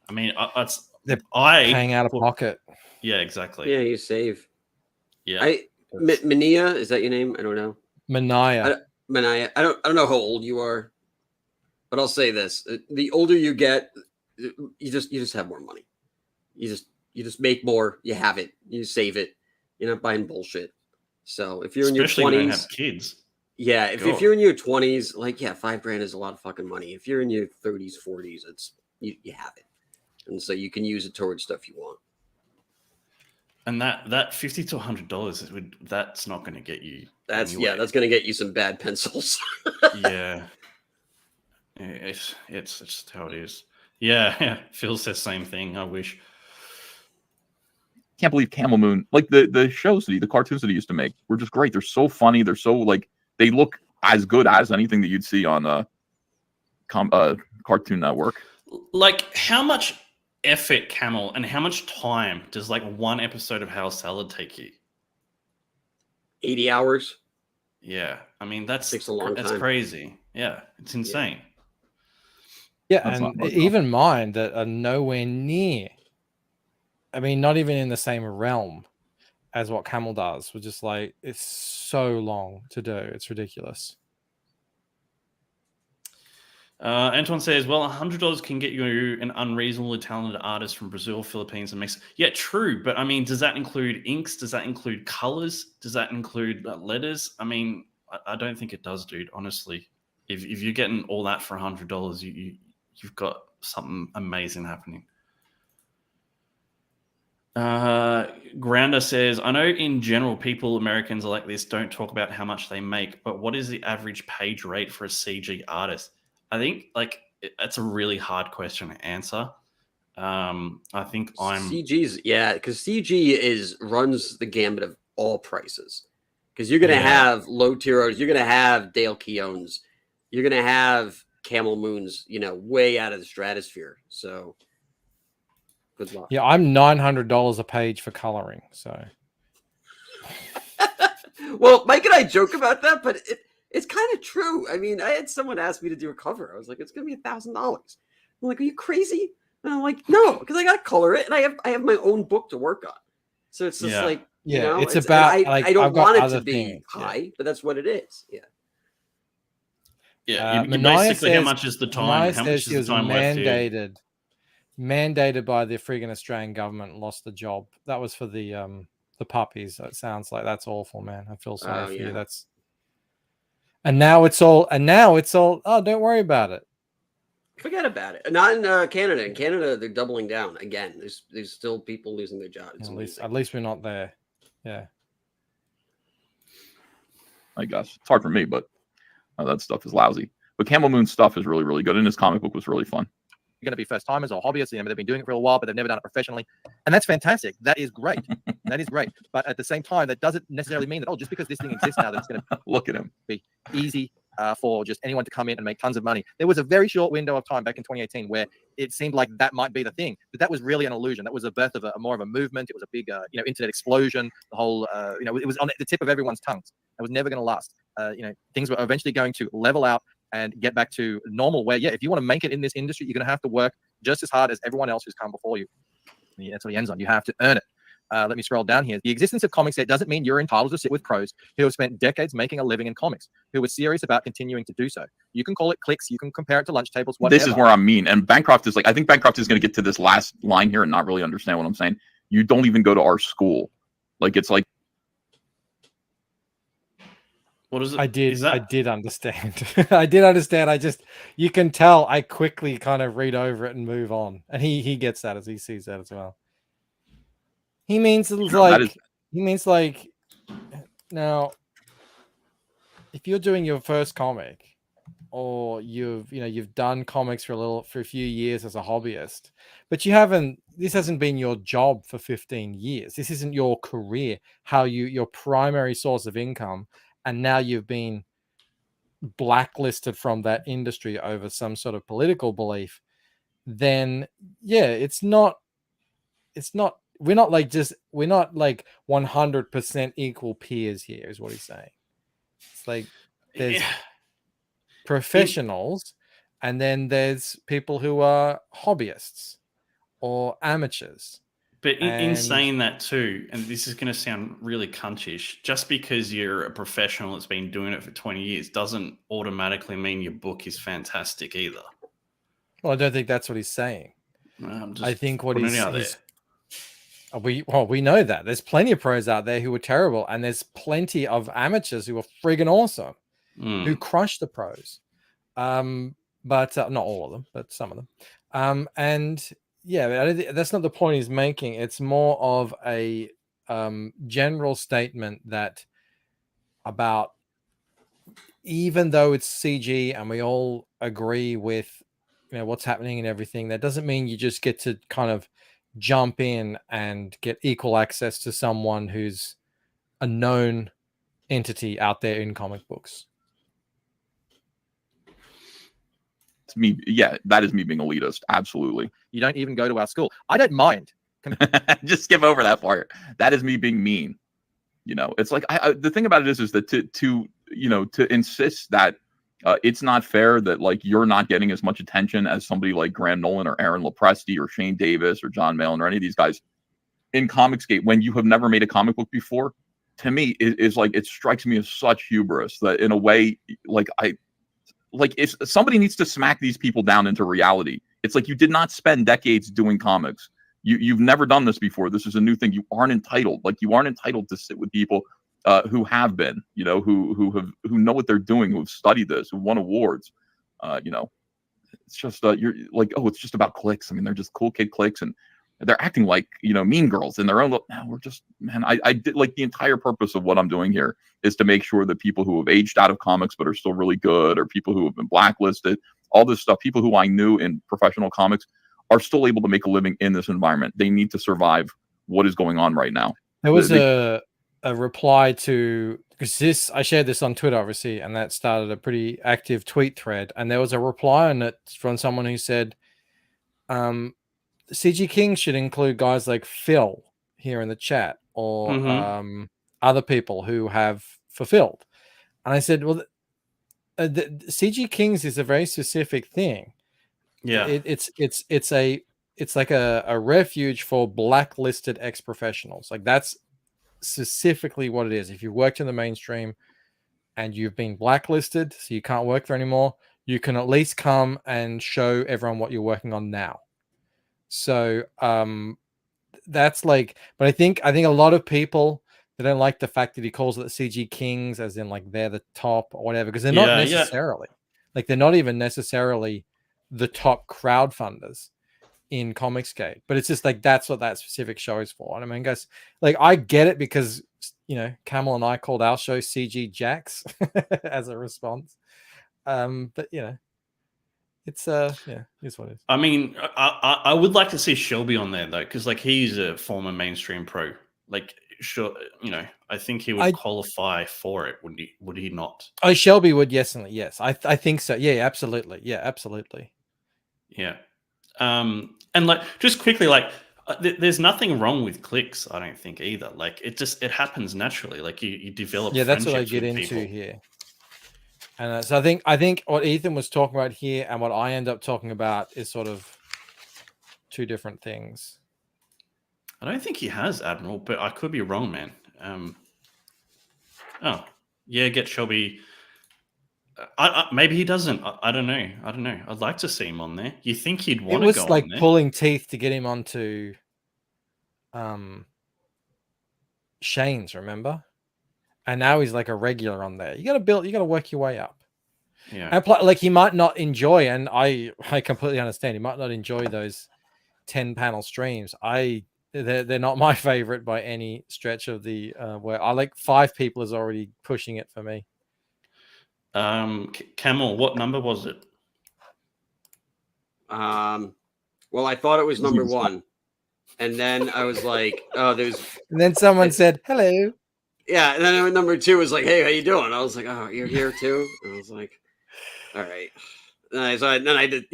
I mean, they're paying out of pocket. Yeah, exactly. Yeah, you save. Yeah. Mania, is that your name? I don't know. Mania. Mania. I don't know how old you are, but I'll say this: the older you get, you just have more money. You just make more. You have it. You save it. You're not buying bullshit. So if you're Especially in your 20s, when you don't have kids. yeah, if you're in your 20s, like, yeah, $5,000 is a lot of fucking money. If you're in your 30s, 40s, it's you have it, and so you can use it towards stuff you want. And that $50 to $100, that's not going to get you. That's anywhere. that's going to get you some bad pencils. Yeah, it's just how it is. Yeah. Phil says same thing. I wish. Can't believe Camel Moon, like the shows the cartoons that he used to make were just great. They're so funny. They're so like they look as good as anything that you'd see on Cartoon Network. Like, how much effort, Camel, and how much time does like one episode of House Salad take you? 80 hours. Yeah, I mean that's time. crazy. Yeah, it's insane. Yeah, That's and not much, even mine that are nowhere near. I mean, not even in the same realm as what Camel does. We're just like, it's so long to do. It's ridiculous. Antoine says, well, $100 can get you an unreasonably talented artist from Brazil, Philippines, and Mexico. Yeah, true. But I mean, does that include inks? Does that include colors? Does that include letters? I mean, I don't think it does, dude. Honestly, if you're getting all that for $100, you've got something amazing happening. Grounder says, I know in general people, Americans are like this, don't talk about how much they make, but what is the average page rate for a CG artist? I think like that's a really hard question to answer. I think CG's because CG runs the gambit of all prices. Because you're gonna have low tieros, you're gonna have Dale Keown's, you're gonna have Camel Moon's, way out of the stratosphere. So good luck. Yeah, I'm $900 a page for coloring. So, well, Mike and I joke about that, but it's kind of true. I mean, I had someone ask me to do a cover. I was like, it's gonna be $1,000. I'm like, are you crazy? And I'm like, no, because I got to color it, and I have my own book to work on. So it's just like, it's about. I don't want it to be high, but that's what it is. Yeah. Yeah, you basically, how much is the time? How much is the time mandated by the friggin' Australian government, lost the job. That was for the puppies. It sounds like that's awful, man. I feel sorry for you. And now it's all. Oh, don't worry about it. Forget about it. Not in Canada. In Canada, they're doubling down again. There's still people losing their jobs. At least we're not there. Yeah. I guess it's hard for me, but that stuff is lousy. But Camel Moon stuff is really, really good, and his comic book was really fun. You're going to be first timers or hobbyists. They've been doing it for a while, but they've never done it professionally, and that's fantastic. That is great. That is great. But at the same time, that doesn't necessarily mean that just because this thing exists now, that it's going to look at him be easy for just anyone to come in and make tons of money. There was a very short window of time back in 2018 where it seemed like that might be the thing, but that was really an illusion. That was a birth of more of a movement. It was a big, internet explosion. The whole, it was on the tip of everyone's tongues. It was never going to last. Things were eventually going to level out and get back to normal. Where, if you want to make it in this industry, you're going to have to work just as hard as everyone else who's come before you. That's what he ends on. You have to earn it. Let me scroll down here. The existence of comics doesn't mean you're entitled to sit with pros who have spent decades making a living in comics, who are serious about continuing to do so. You can call it clicks. You can compare it to lunch tables. Whatever. This is where I'm mean. And Bancroft is like, I think Bancroft is going to get to this last line here and not really understand what I'm saying. You don't even go to our school. Like, it's like. What is it? I did understand. I did understand. You can tell I quickly kind of read over it and move on. And he gets that as he sees that as well. He means like now, if you're doing your first comic, or you've done comics for a few years as a hobbyist, but this hasn't been your job for 15 years. This isn't your career, your primary source of income, and now you've been blacklisted from that industry over some sort of political belief. Then it's not. We're not like 100% equal peers here, is what he's saying. It's like there's professionals, and then there's people who are hobbyists or amateurs. But in saying that too, and this is going to sound really cuntish, just because you're a professional that's been doing it for 20 years doesn't automatically mean your book is fantastic either. Well, I don't think that's what he's saying. I think what We know that there's plenty of pros out there who are terrible, and there's plenty of amateurs who are friggin' awesome, who crush the pros. But not all of them, but some of them. And yeah, I don't think, that's not the point he's making. It's more of a general statement that about, even though it's CG and we all agree with what's happening and everything, that doesn't mean you just get to kind of jump in and get equal access to someone who's a known entity out there in comic books. It's me. Yeah, that is me being elitist. Absolutely. You don't even go to our school. I don't mind. Just skip over that part. That is me being mean. It's like the thing about it is that to insist that it's not fair that like you're not getting as much attention as somebody like Graham Nolan or Aaron Lopresti or Shane Davis or John Malin or any of these guys in Comicsgate when you have never made a comic book before, to me is like, it strikes me as such hubris that in a way, if somebody needs to smack these people down into reality. It's like, you did not spend decades doing comics. You've never done this before. This is a new thing. You aren't entitled. Like, you aren't entitled to sit with people who have been, who know what they're doing, who have studied this, who won awards. It's just you're like, oh, it's just about clicks. I mean, they're just cool kid clicks, and they're acting like mean girls in their own. We're just, man. I did, like, the entire purpose of what I'm doing here is to make sure that people who have aged out of comics but are still really good, or people who have been blacklisted, all this stuff, people who I knew in professional comics are still able to make a living in this environment. They need to survive what is going on right now. There was a reply to, because I shared this on Twitter, obviously, and that started a pretty active tweet thread. And there was a reply on it from someone who said, CG King should include guys like Phil here in the chat, or other people who have fulfilled. And I said, well, the CG Kings is a very specific thing. Yeah, it's like a refuge for blacklisted ex-professionals. Like, that's specifically what it is. If you've worked in the mainstream and you've been blacklisted, so you can't work there anymore, you can at least come and show everyone what you're working on now. So that's like, but I think a lot of people, they don't like the fact that he calls it the CG Kings, as in like they're the top or whatever, because they're not necessarily like, they're not even necessarily the top crowdfunders in Comicsgate, but it's just like, that's what that specific show is for. And I mean, guys, like, I get it, because Camel and I called our show CG Jacks as a response. But it's it's what it is. I mean, I would like to see Shelby on there though, because like, he's a former mainstream pro. Like, sure, I think he would qualify for it. Would he not? Oh, Shelby would, yes. I think so. Yeah, absolutely. Yeah, absolutely. Yeah. And like, just quickly, like, there's nothing wrong with clicks, I don't think either. Like, it happens naturally. Like, you develop. Yeah, that's what I get into people here. And so I think what Ethan was talking about here and what I end up talking about is sort of two different things. I don't think he has, Admiral, but I could be wrong, man. Oh, yeah, get Shelby. Maybe he doesn't. I don't know. I'd like to see him on there. You think he'd want to go on there? It was like pulling teeth to get him onto Shane's, remember? And now he's like a regular on there. You got to work your way up. Yeah. And like, he might not enjoy, and I completely understand, he might not enjoy those 10-panel streams. They're not my favorite by any stretch of the where I like 5 people is already pushing it for me. Camel, what number was it? Well, I thought it was number 1, and then I was like, oh, there's. And then someone said hello. Yeah, and then number 2 was like, hey, how you doing? I was like, oh, you're here too. And I was like, all right. And then I did,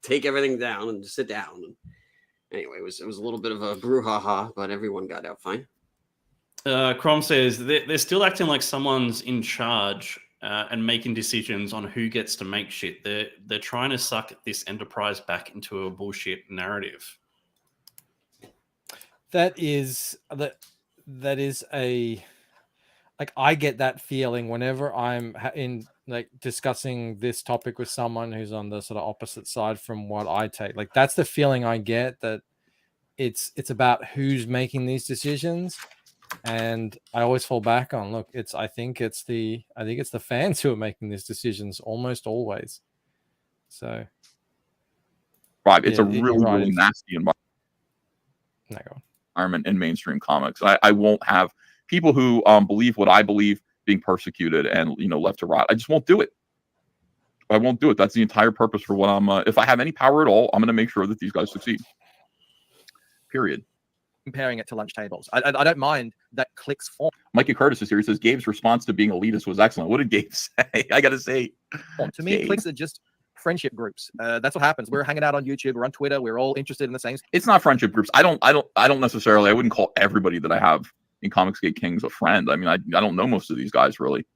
take everything down and just sit down. And anyway, it was a little bit of a brouhaha, but everyone got out fine. Crom says they're still acting like someone's in charge and making decisions on who gets to make shit. They're trying to suck this enterprise back into a bullshit narrative. That is a, like, I get that feeling whenever I'm in like discussing this topic with someone who's on the sort of opposite side from what I take. Like, that's the feeling I get, that it's about who's making these decisions. And I always fall back on, look, I think it's the fans who are making these decisions almost always. So right, it's yeah, a really, right. really nasty environment in mainstream comics. I won't have people who believe what I believe being persecuted and left to rot. I just won't do it. I won't do it. That's the entire purpose for what I'm. If I have any power at all, I'm going to make sure that these guys succeed. Period. Comparing it to lunch tables, I don't mind that clicks form. Mikey Curtis is here. He says Gabe's response to being elitist was excellent. What did Gabe say? I got to say, to me, clicks are just friendship groups. That's what happens. We're hanging out on YouTube, we're on Twitter, we're all interested in the same. It's not friendship groups. I don't necessarily. I wouldn't call everybody that I have in Comicsgate Kings a friend. I mean, I don't know most of these guys really.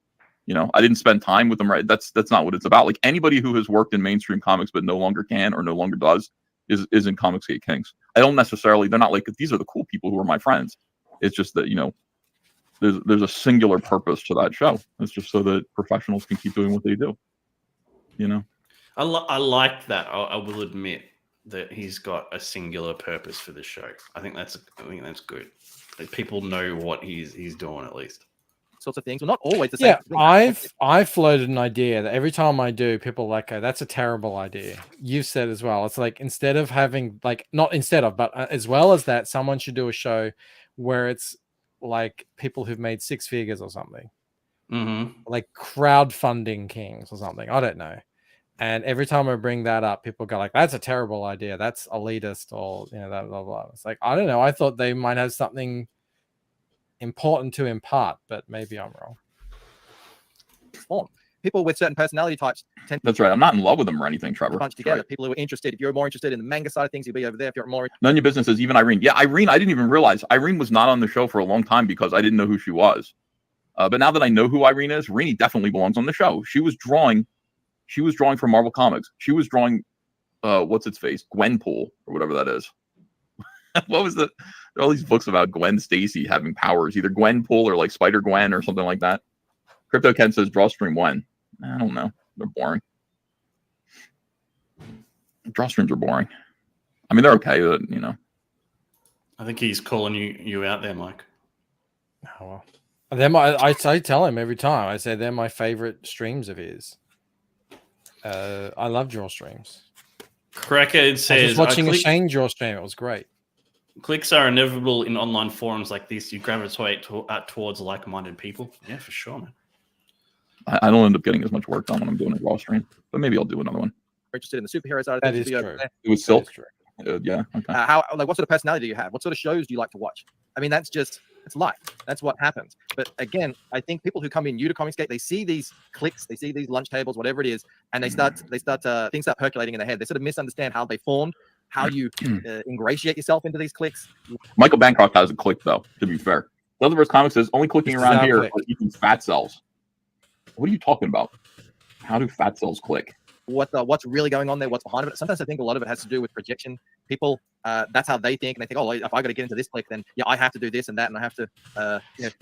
I didn't spend time with them. Right? That's not what it's about. Like anybody who has worked in mainstream comics but no longer can or no longer does is in Comicsgate Kings. I don't necessarily. They're not like these are the cool people who are my friends. It's just that there's a singular purpose to that show. It's just so that professionals can keep doing what they do. I like that. I will admit that he's got a singular purpose for the show. I think that's good. That people know what he's doing at least. Sorts of things. Well, not always the same. Yeah, I've floated an idea that every time I do, people are like, oh, that's a terrible idea. You've said as well. It's like instead of having but as well as that, someone should do a show where it's like people who've made six figures or something, like crowdfunding kings or something. I don't know. And every time I bring that up, people go like, that's a terrible idea. That's elitist or, that blah, blah. It's like, I don't know. I thought they might have something important to impart, but maybe I'm wrong. People with certain personality types tend That's right. I'm not in love with them or anything, Trevor. bunch together. Right. People who are interested. If you're more interested in the manga side of things, you'll be over there. If you're more None of your business is even Irene. Yeah, Irene, I didn't even realize. Irene was not on the show for a long time because I didn't know who she was. But now that I know who Irene is, Irene definitely belongs on the show. She was drawing for Marvel Comics. She was drawing, what's its face? Gwenpool or whatever that is. What was there are all these books about Gwen Stacy having powers, either Gwenpool or like Spider Gwen or something like that. Crypto Ken says Drawstream when? I don't know. They're boring. Drawstreams are boring. I mean, they're okay, but I think he's calling you out there, Mike. Oh well. I tell him every time. I say they're my favorite streams of his. I love draw streams. Cracker says, I was watching a Shane draw stream. It was great. Clicks are inevitable in online forums like this. You gravitate towards like-minded people. Yeah, for sure, man. I don't end up getting as much work done when I'm doing a raw stream, but maybe I'll do another one. interested in the superhero side of That things. is true. It was Silk. Yeah. Okay. What sort of personality do you have? What sort of shows do you like to watch? I mean, it's life. That's what happens. But again, I think people who come in new to Comicsgate, they see these clicks, they see these lunch tables, whatever it is, and things start percolating in their head. They sort of misunderstand how they formed, how you ingratiate yourself into these clicks. Michael Bancroft has a click, though, to be fair. Leatherverse Comics says only clicking around here are eating fat cells. What are you talking about? How do fat cells click? What's really going on there? What's behind it? Sometimes I think a lot of it has to do with projection. People, that's how they think, and they think, oh, if I got to get into this click, then I have to do this and that, and I have to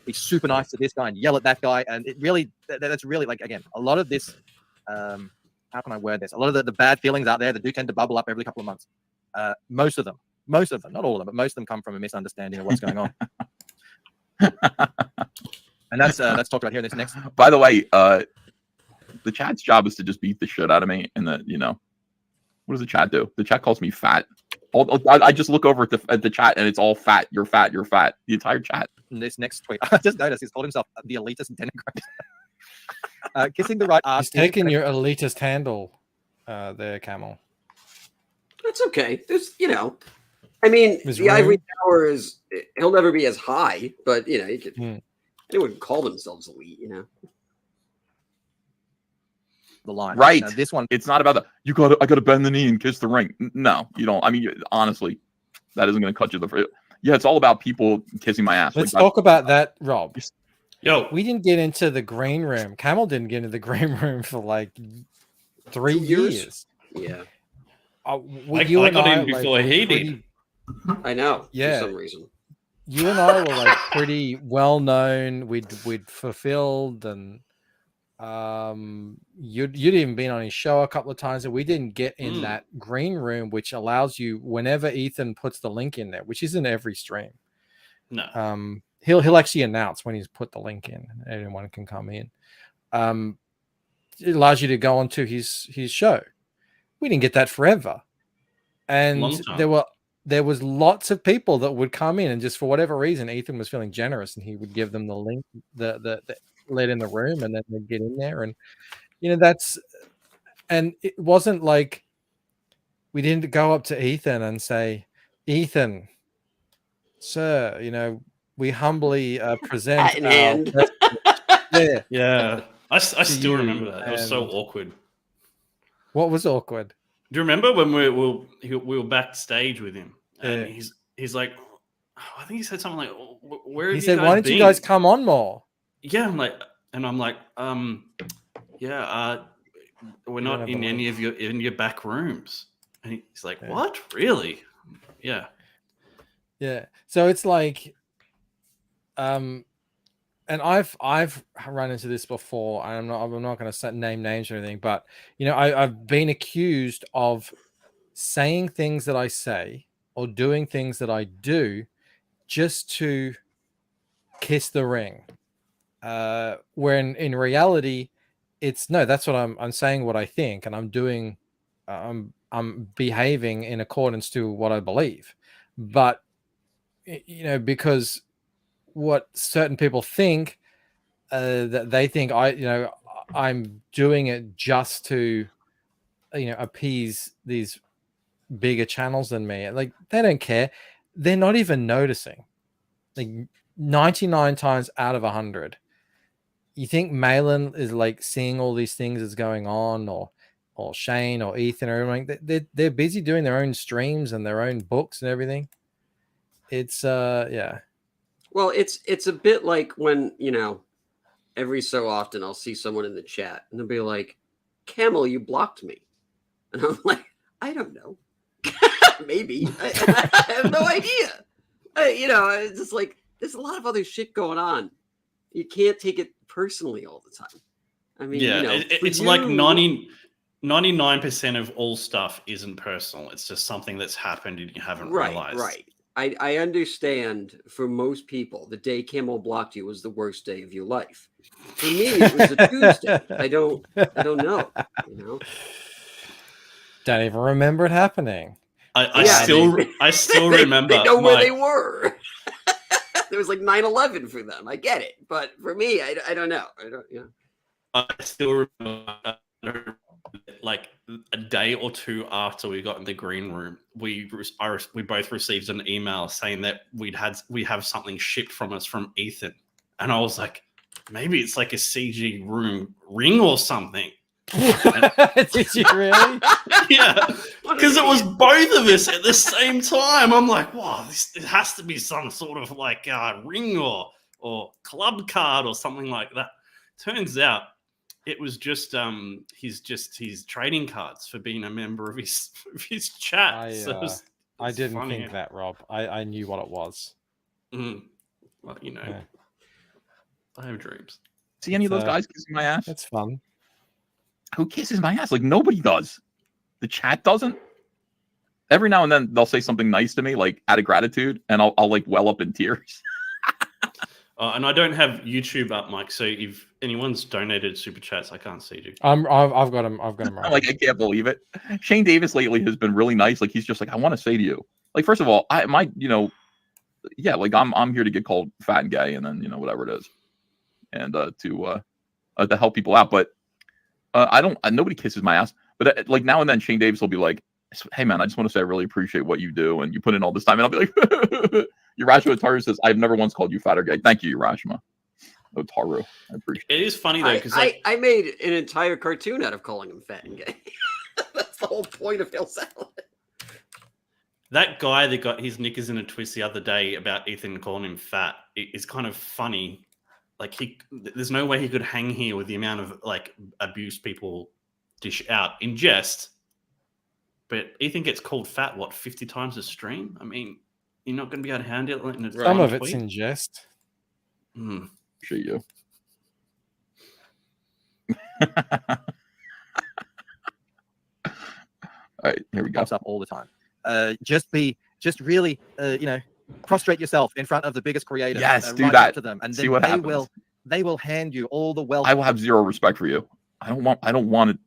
be super nice to this guy and yell at that guy. And it really, that's really like, again, a lot of this. How can I word this? A lot of the bad feelings out there that do tend to bubble up every couple of months. Most of them, not all of them, but most of them come from a misunderstanding of what's going on. And that's talked about here in this next. By the way, the chat's job is to just beat the shit out of me, and that what does the chat do? The chat calls me fat. I just look over at the chat, and it's all fat. You're fat. You're fat. The entire chat. In this next tweet, I just noticed he's called himself the elitist denigrator. Kissing the right ass. He's taking your elitist handle, there, Camel. That's okay. There's, I mean, the ivory tower is, he'll never be as high, but you could. Anyone can call themselves elite, The line, right? Now, this one, it's not about that. I gotta bend the knee and kiss the ring. No, you don't. I mean, honestly, that isn't gonna cut you the. Yeah, it's all about people kissing my ass. Let's talk about that, Rob. Yo, we didn't get into the green room. Camel didn't get into the green room for like 3 years. Yeah. I got in before he did. I know. Yeah. For some reason. You and I were like pretty well known. We'd fulfilled, and you'd even been on his show a couple of times, and we didn't get in that green room, which allows you whenever Ethan puts the link in there, which isn't every stream. No. He'll actually announce when he's put the link in, and anyone can come in. It allows you to go onto his show. We didn't get that forever, and there was lots of people that would come in, and just for whatever reason, Ethan was feeling generous, and he would give them the link, the let in the room, and then they'd get in there, and and it wasn't like we didn't go up to Ethan and say, Ethan, sir, we humbly present in hand. Yeah. I still remember that. It was so awkward. What was awkward? Do you remember when we were backstage with him? And he's like, I think he said something like, "Where have he you said, guys why don't been? you guys come on more?" Yeah, I'm like, we're not in any of your back rooms. And he's like, what? Really? Yeah. Yeah. So it's like, and I've run into this before, and I'm not going to name names or anything, but I've been accused of saying things that I say or doing things that I do just to kiss the ring, when in reality it's no, that's what I'm saying, what I think, and I'm doing, I'm behaving in accordance to what I believe. But because what certain people think, that they think I'm doing it just to appease these bigger channels than me. Like, they don't care. They're not even noticing. Like 99 times out of 100, you think Malin is like seeing all these things that's going on, or Shane or Ethan or everything. They're busy doing their own streams and their own books and everything. It's yeah. Well, it's a bit like when, every so often I'll see someone in the chat and they'll be like, Camel, you blocked me. And I'm like, I don't know. Maybe. I have no idea. It's just like, there's a lot of other shit going on. You can't take it personally all the time. I mean, it's like 99% of all stuff isn't personal. It's just something that's happened and you haven't realized. Right. I understand for most people, the day Camel blocked you was the worst day of your life. For me, it was a Tuesday. I don't know. Don't even remember it happening. I still remember. They know where they were. There was like 9/11 for them. I get it, but for me, I don't know. I still remember, like a day or two after we got in the green room, we both received an email saying that we have something shipped from us from Ethan, and I was like, maybe it's like a CG room ring or something. Did you really? Yeah, because it was both of us at the same time. I'm like, wow, it has to be some sort of like ring or club card or something like that. Turns out it was just his trading cards for being a member of his chat. I didn't think that, Rob. I knew what it was. Well, I have dreams. See any of those guys kissing my ass? It's fun. Who kisses my ass? Like, nobody does. The chat doesn't. Every now and then they'll say something nice to me, like out of gratitude, and I'll like well up in tears. And I don't have YouTube up, Mike. So if anyone's donated super chats, I can't see you. I've got him. Right. Like, I can't believe it. Shane Davis lately has been really nice. Like, he's just like, I want to say to you, like, first of all, like I'm here to get called fat and gay, and then whatever it is, and to help people out. But nobody kisses my ass. But like now and then, Shane Davis will be like, hey man, I just want to say I really appreciate what you do, and you put in all this time. And I'll be like, Urashima Otaru says, I've never once called you fat or gay. Thank you, Urashima Otaru. I appreciate it. It is funny though, because I made an entire cartoon out of calling him fat and gay. That's the whole point of Hail Salad. That guy that got his knickers in a twist the other day about Ethan calling him fat is kind of funny. Like, there's no way he could hang here with the amount of like abuse people dish out in jest. But Ethan gets called fat, 50 times a stream? I mean, you're not going to be able to handle it in a Some of it's in jest. Shit, you. All right, here we go. Pops up all the time. Just really, prostrate yourself in front of the biggest creators. Yes, do right that. up to them, and See then what they happens. will hand you all the wealth. I will have zero respect for you. I don't want it.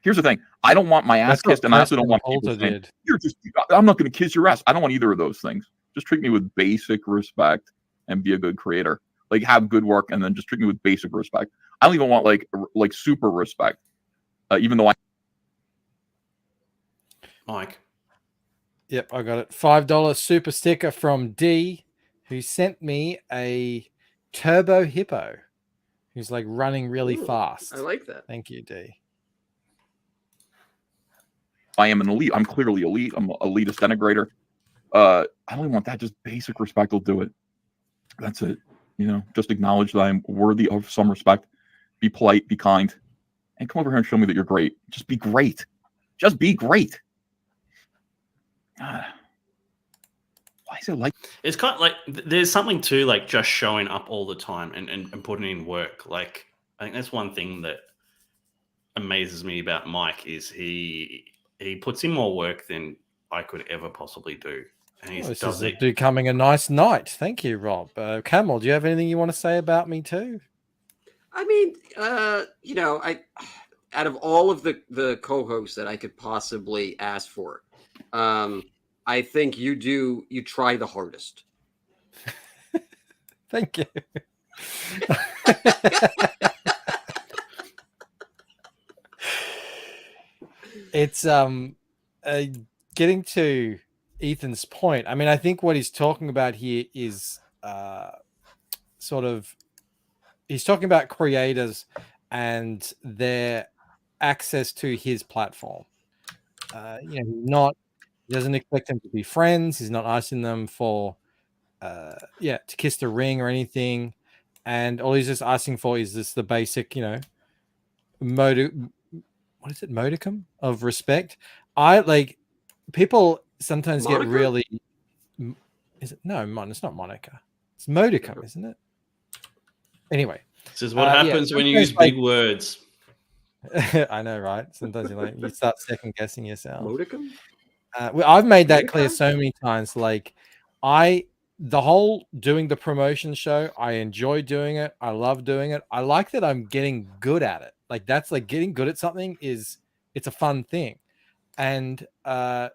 Here's the thing. I don't want my ass That's what kissed, and I also don't want Preston people saying, did. I'm not going to kiss your ass. I don't want either of those things. Just treat me with basic respect and be a good creator. Like, have good work, and then just treat me with basic respect. I don't even want like super respect, even though Mike. Yep, I got it. $5 super sticker from D, who sent me a turbo hippo, who's like running really fast. I like that. Thank you, D. I am an elite. I'm clearly elite. I'm an elitist denigrator. I don't even want that. Just basic respect will do it. That's it. Just acknowledge that I'm worthy of some respect. Be polite, be kind, and come over here and show me that you're great. Just be great. Just be great. Why is it like? It's kind of like there's something to like just showing up all the time and putting in work. Like, I think that's one thing that amazes me about Mike is he puts in more work than I could ever possibly do. And he does it. Becoming a nice night. Thank you, Rob. Camel, do you have anything you want to say about me too? I mean, I out of all of the co-hosts that I could possibly ask for, I think you try the hardest. Thank you. It's getting to Ethan's point. I mean, I think what he's talking about here is he's talking about creators and their access to his platform. He doesn't expect them to be friends. He's not asking them for to kiss the ring or anything. And all he's just asking for is just the basic, modicum of respect. I like people sometimes Monica? get really. Is it no? It's not Monica. It's modicum, isn't it? Anyway, This is what happens when you use big words. I know, right? Sometimes you start second guessing yourself. Modicum? I've made that clear so many times. Like, the whole doing the promotion show, I enjoy doing it. I love doing it. I like that I'm getting good at it. Like, that's like getting good at something it's a fun thing. And, but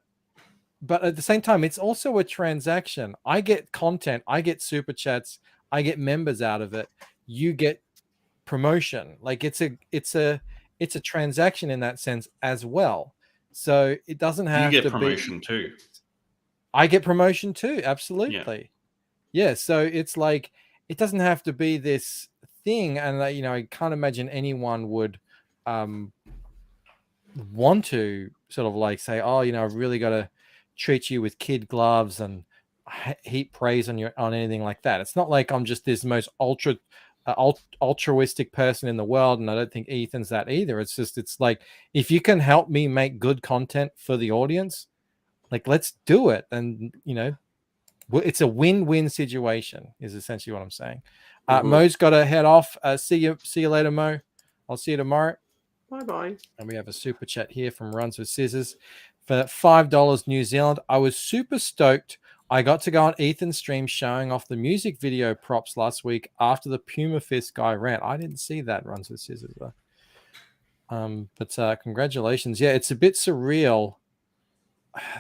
at the same time, it's also a transaction. I get content, I get super chats, I get members out of it. You get promotion. Like, it's a transaction in that sense as well. So it doesn't have to be. You get promotion too. I get promotion too. Absolutely. Yeah. So it's like, it doesn't have to be this thing. And I can't imagine anyone would want to sort of like say, oh, I've really got to treat you with kid gloves and heap praise on anything like that. It's not like I'm just this most altruistic person in the world, and I don't think Ethan's that either. It's like, if you can help me make good content for the audience, like, let's do it. And it's a win-win situation is essentially what I'm saying. Mo's got to head off. See you later, Mo. I'll see you tomorrow. Bye. And we have a super chat here from Runs with Scissors for $5 New Zealand. I was super stoked. I got to go on Ethan's stream showing off the music video props last week after the Puma Fist guy ran. I didn't see that, Runs with Scissors, though. But congratulations. Yeah, it's a bit surreal.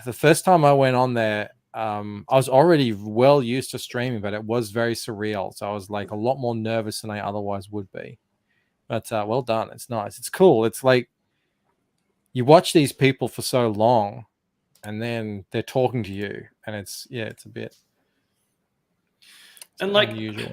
The first time I went on there, I was already well used to streaming, but it was very surreal. So I was like a lot more nervous than I otherwise would be. But well done. It's nice. It's cool. It's like you watch these people for so long, and then they're talking to you, and it's a bit and like unusual.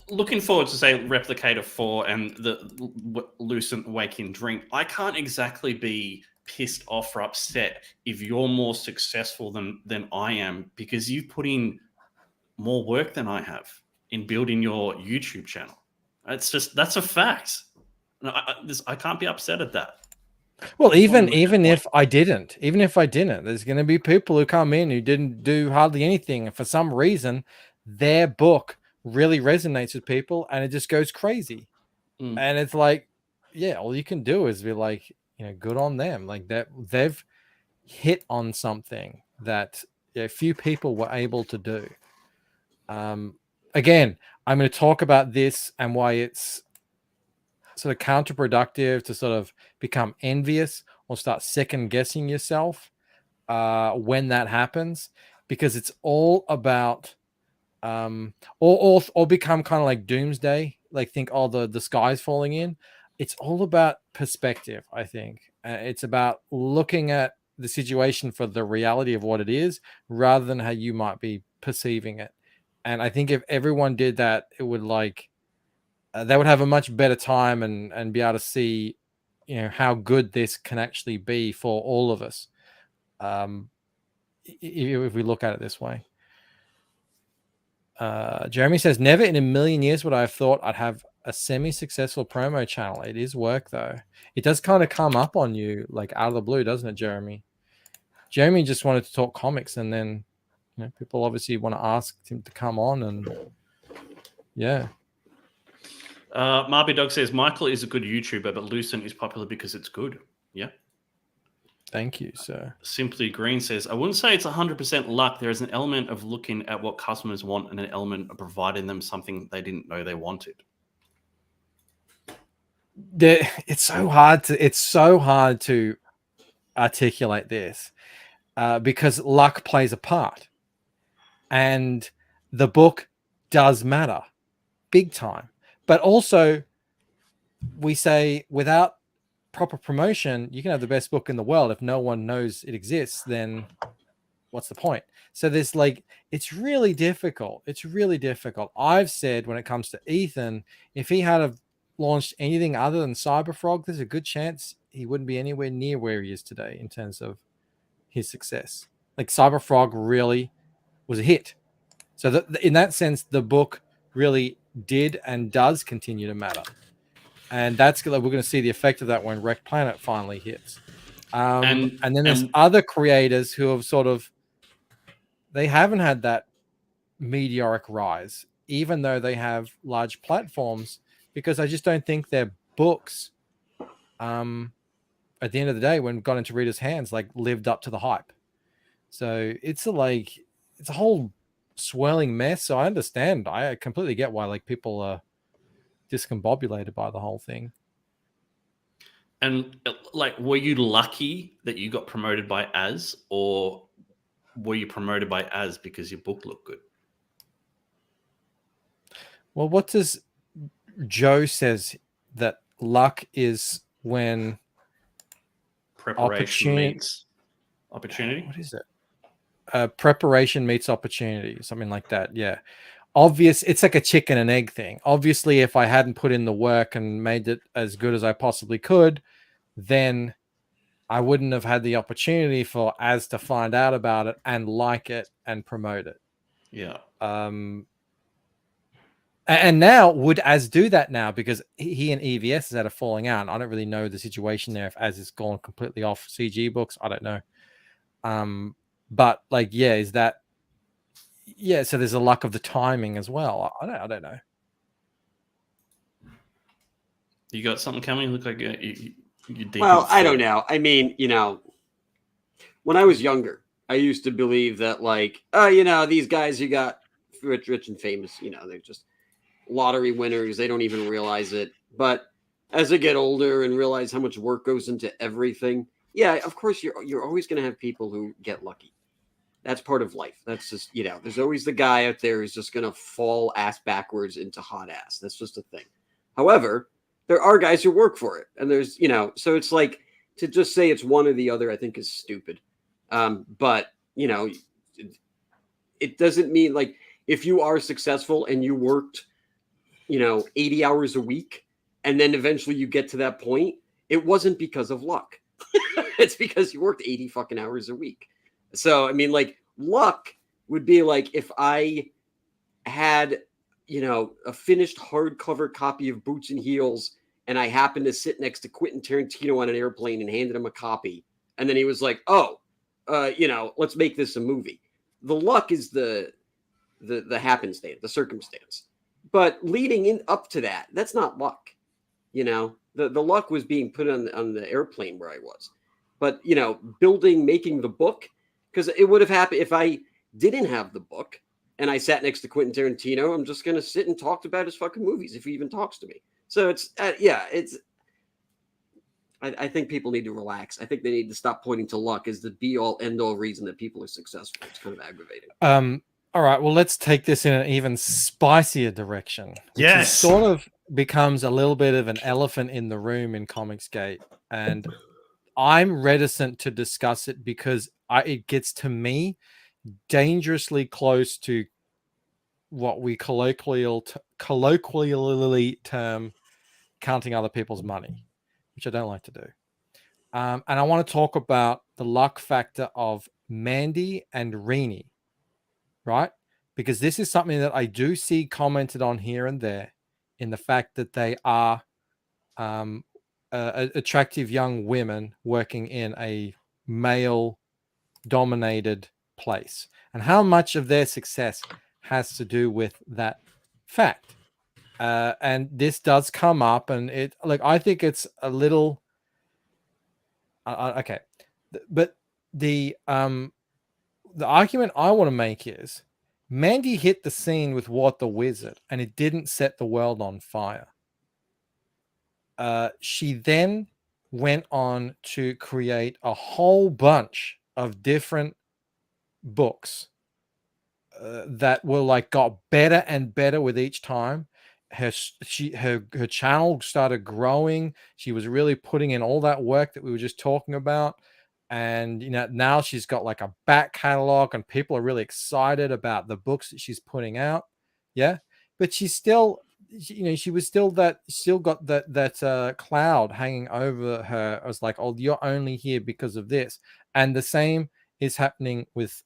Looking forward to say Replicator 4 and the Lucent Waking Drink. I can't exactly be pissed off or upset if you're more successful than I am, because you've put in more work than I have in building your YouTube channel. That's a fact. I can't be upset at that. Well, even if I didn't, there's going to be people who come in who didn't do hardly anything, and for some reason, their book really resonates with people, and it just goes crazy. And it's like, yeah, all you can do is be like, good on them. Like that they've hit on something that few people were able to do. Again, I'm going to talk about this and why it's sort of counterproductive to sort of become envious or start second guessing yourself when that happens, because it's all about or become kind of like doomsday, like think, oh, the sky's falling in. It's all about perspective, I think. It's about looking at the situation for the reality of what it is rather than how you might be perceiving it. And I think if everyone did that, it would they would have a much better time and be able to see, how good this can actually be for all of us. If we look at it this way. Jeremy says, never in a million years would I have thought I'd have a semi-successful promo channel. It is work though. It does kind of come up on you like out of the blue, doesn't it, Jeremy? Jeremy just wanted to talk comics, and then people obviously want to ask him to come on, and yeah. Marby Dog says Michael is a good YouTuber, but Lucent is popular because it's good. Yeah. Thank you, sir. Simply Green says, I wouldn't say it's 100% luck. There is an element of looking at what customers want and an element of providing them something they didn't know they wanted. It's so hard to articulate this because luck plays a part, and the book does matter big time. But also, we say without proper promotion, you can have the best book in the world. If no one knows it exists, then what's the point? So there's it's really difficult. It's really difficult. I've said when it comes to Ethan, if he had launched anything other than Cyberfrog, there's a good chance he wouldn't be anywhere near where he is today in terms of his success. Like Cyberfrog really was a hit. So in that sense, the book really did and does continue to matter. And that's we're going to see the effect of that when Wreck Planet finally hits. And then there's other creators who have they haven't had that meteoric rise, even though they have large platforms, because I just don't think their books, at the end of the day, when got into readers' hands, lived up to the hype. So it's a whole swirling mess. So I understand. I completely get why people are discombobulated by the whole thing. And were you lucky that you got promoted by Az, or were you promoted by Az because your book looked good? Well, what does Joe says that luck is when preparation meets opportunity? What is it? Preparation meets opportunity, something like that. Yeah. It's like a chicken and egg thing. Obviously, if I hadn't put in the work and made it as good as I possibly could, then I wouldn't have had the opportunity for Az to find out about it and like it and promote it. Yeah. And now, would Az do that now? Because he and EVS has had a falling out. And I don't really know the situation there. If Az has gone completely off CG books, I don't know. But is that? Yeah, so there's a luck of the timing as well. I don't know. You got something coming? You look like you well, I don't know. I mean, when I was younger, I used to believe that these guys who got rich and famous, they're just lottery winners. They don't even realize it. But as I get older and realize how much work goes into everything, yeah, of course you're always going to have people who get lucky. That's part of life. That's just, there's always the guy out there who's just going to fall ass backwards into hot ass. That's just a thing. However, there are guys who work for it. And there's, so it's to just say it's one or the other, I think is stupid. But, it doesn't mean if you are successful and you worked, 80 hours a week, and then eventually you get to that point, it wasn't because of luck. It's because you worked 80 fucking hours a week. So, I mean, luck would be if I had, a finished hardcover copy of Boots and Heels, and I happened to sit next to Quentin Tarantino on an airplane and handed him a copy. And then he was like, let's make this a movie. The luck is the happenstance, the circumstance. But leading up to that, that's not luck. You know, the luck was being put on the airplane where I was. But, you know, making the book, because it would have happened if I didn't have the book and I sat next to Quentin Tarantino. I'm just going to sit and talk about his fucking movies if he even talks to me. So it's, I think people need to relax. I think they need to stop pointing to luck as the be all end all reason that people are successful. It's kind of aggravating. All right, well, let's take this in an even spicier direction. Yes. Sort of becomes a little bit of an elephant in the room in Comicsgate. And I'm reticent to discuss it because it gets to me dangerously close to what we colloquially term counting other people's money, which I don't like to do. And I want to talk about the luck factor of Mandy and Renee. Right? Because this is something that I do see commented on here and there in the fact that they are attractive young women working in a male-dominated place. And how much of their success has to do with that fact. And this does come up, and I think it's a little... okay. But the argument I want to make is Mandy hit the scene with What the Wizard, and it didn't set the world on fire. She then went on to create a whole bunch of different books that were like got better and better with each time. Her channel started growing. She was really putting in all that work that we were just talking about. And you know, now she's got like a back catalog, and people are really excited about the books that she's putting out. Yeah, but she's still, you know, she was still got that cloud hanging over her. I was like, oh, you're only here because of this. And the same is happening with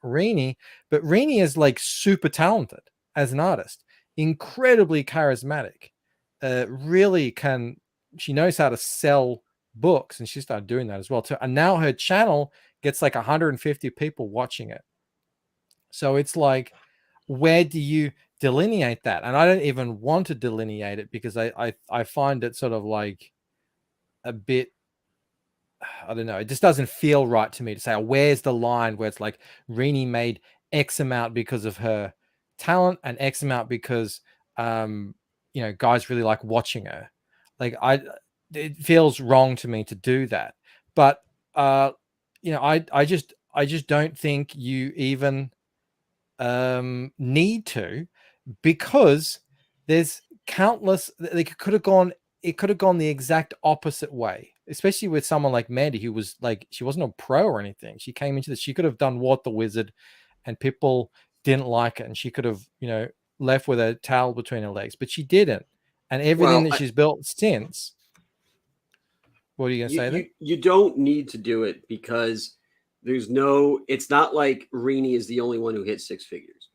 Renee, but Renee is like super talented as an artist, incredibly charismatic. Really she knows how to sell books, and she started doing that as well too. And now her channel gets like 150 people watching it. So it's like, where do you delineate that? And I don't even want to delineate it because I find it sort of like a bit, I don't know, it just doesn't feel right to me to say, oh, where's the line where it's like Renee made X amount because of her talent and X amount because you know, guys really like watching her. Like it feels wrong to me to do that. But you know, I just don't think you even need to, because there's countless, it could have gone the exact opposite way, especially with someone like Mandy, who was like, she wasn't a pro or anything. She came into this, she could have done What the Wizard and people didn't like it, and she could have, you know, left with a towel between her legs, but she didn't. And everything that she's built since. What are you going to say then? You don't need to do it because it's not like Renee is the only one who hit six figures.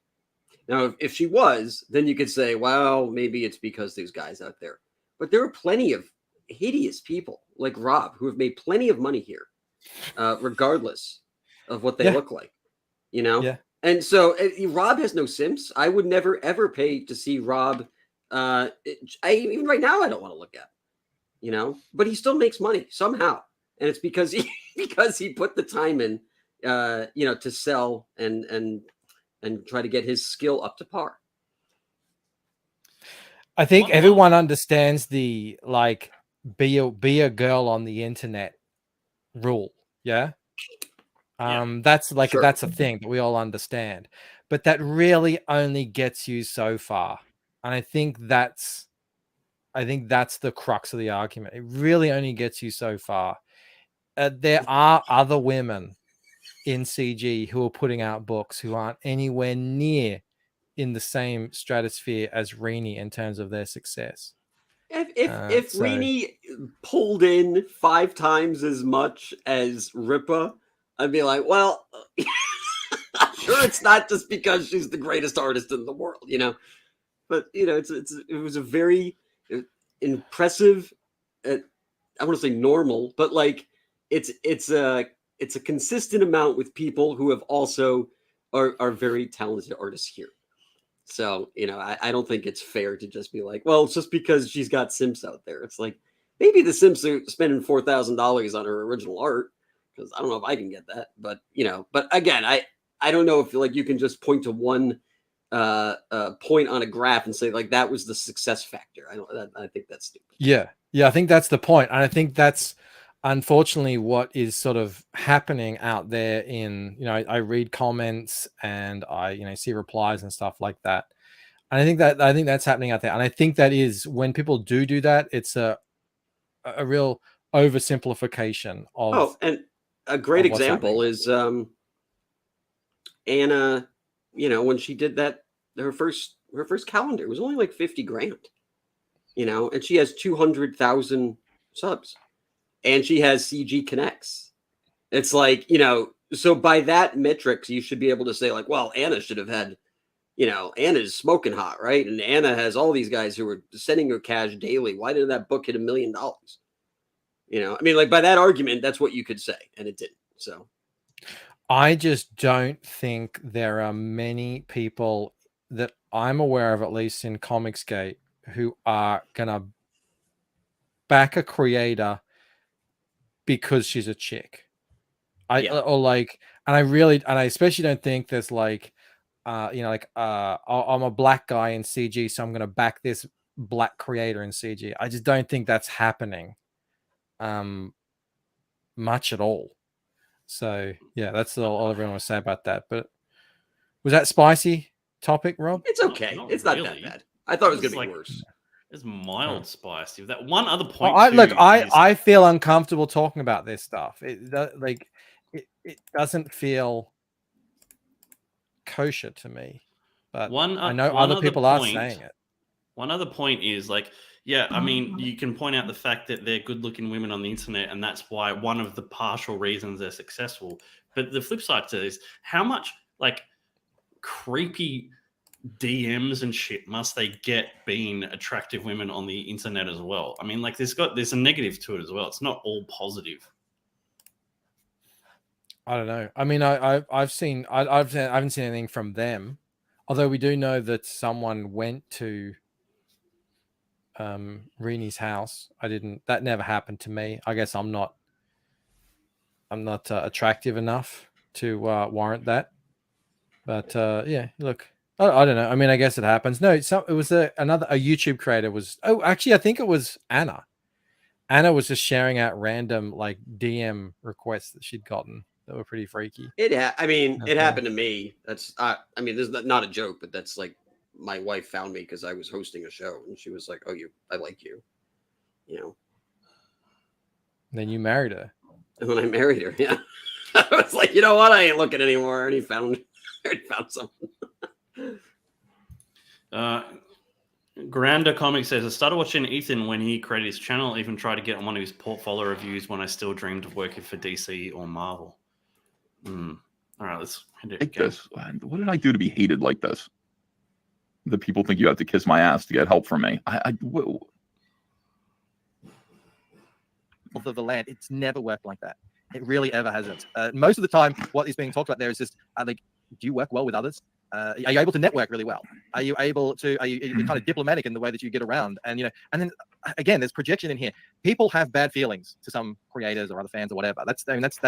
Now, if she was, then you could say, well, maybe it's because there's guys out there. But there are plenty of hideous people like Rob who have made plenty of money here, regardless of what they look like, you know? Yeah. And so Rob has no simps. I would never, ever pay to see Rob. Even right now, I don't want to look at, you know, but he still makes money somehow. And it's because he put the time in, you know, to sell and try to get his skill up to par. I think everyone understands the, like, be a girl on the internet rule. Yeah. That's like, that's a thing that we all understand, but that really only gets you so far. And I think that's the crux of the argument. It really only gets you so far. There are other women in CG who are putting out books who aren't anywhere near in the same stratosphere as Renee in terms of their success. If Renee pulled in 5 times as much as Ripa, I'd be like, well, I'm sure it's not just because she's the greatest artist in the world, you know. But you know, it was a very impressive. I want to say normal, but like it's a consistent amount with people who have also are very talented artists here. So, I don't think it's fair to just be like, well, it's just because she's got simps out there. It's like, maybe the simps are spending $4,000 on her original art, because I don't know if I can get that. But, but again, I don't know if like you can just point to one point on a graph and say like that was the success factor. I think that's stupid. Yeah. I think that's the point. And I think that's unfortunately what is sort of happening out there in, I read comments and I, see replies and stuff like that. And I think that's happening out there. And I think that is when people do that, it's a real oversimplification of. Oh, and a great example is Anna, when she did that, her first calendar was only like 50 grand, and she has 200,000 subs and she has CG connects. It's like, so by that metrics, you should be able to say like, well, Anna should have had, Anna's smoking hot, right? And Anna has all these guys who are sending her cash daily. Why didn't that book hit $1 million? I mean, like by that argument, that's what you could say, and it didn't. So I just don't think there are many people that I'm aware of, at least in Comicsgate, who are gonna back a creator because she's a chick. And I especially don't think there's like, I'm a black guy in CG, so I'm gonna back this black creator in CG. I just don't think that's happening much at all. So yeah, that's all everyone will say about that. But was that spicy topic, Rob? It's okay. It's not that bad. I thought it was gonna be worse. It's mild spicy. That one other point. I feel uncomfortable talking about this stuff. It doesn't feel kosher to me. But I know other people are saying it. One other point is like, yeah, I mean, you can point out the fact that they're good-looking women on the internet, and that's why one of the partial reasons they're successful. But the flip side to this, how much like creepy DMs and shit must they get being attractive women on the internet as well? I mean, like there's a negative to it as well. It's not all positive. I don't know. I mean, I haven't seen anything from them, although we do know that someone went to Rini's house. That never happened to me. I guess I'm not attractive enough to warrant that. But yeah, look, I don't know. I mean, I guess it happens. No, it was a YouTube creator was. Oh, actually, I think it was Anna. Anna was just sharing out random like DM requests that she'd gotten that were pretty freaky. It happened to me. That's I mean, this is not a joke, but that's like my wife found me because I was hosting a show, and she was like, "Oh, I like you," And then you married her. And then I married her. Yeah, I was like, you know what? I ain't looking anymore. And he found something. Grander Comics says, I started watching Ethan when he created his channel, even tried to get on one of his portfolio reviews when I still dreamed of working for DC or Marvel. All right, let's hit this. What did I do to be hated like this? The people think you have to kiss my ass to get help from me. Of the land, it's never worked like that. It really ever hasn't. Most of the time, what is being talked about there is just like, do you work well with others? Are you able to network really well? Are you kind of diplomatic in the way that you get around? And and then again, there's projection in here. People have bad feelings to some creators or other fans or whatever. That's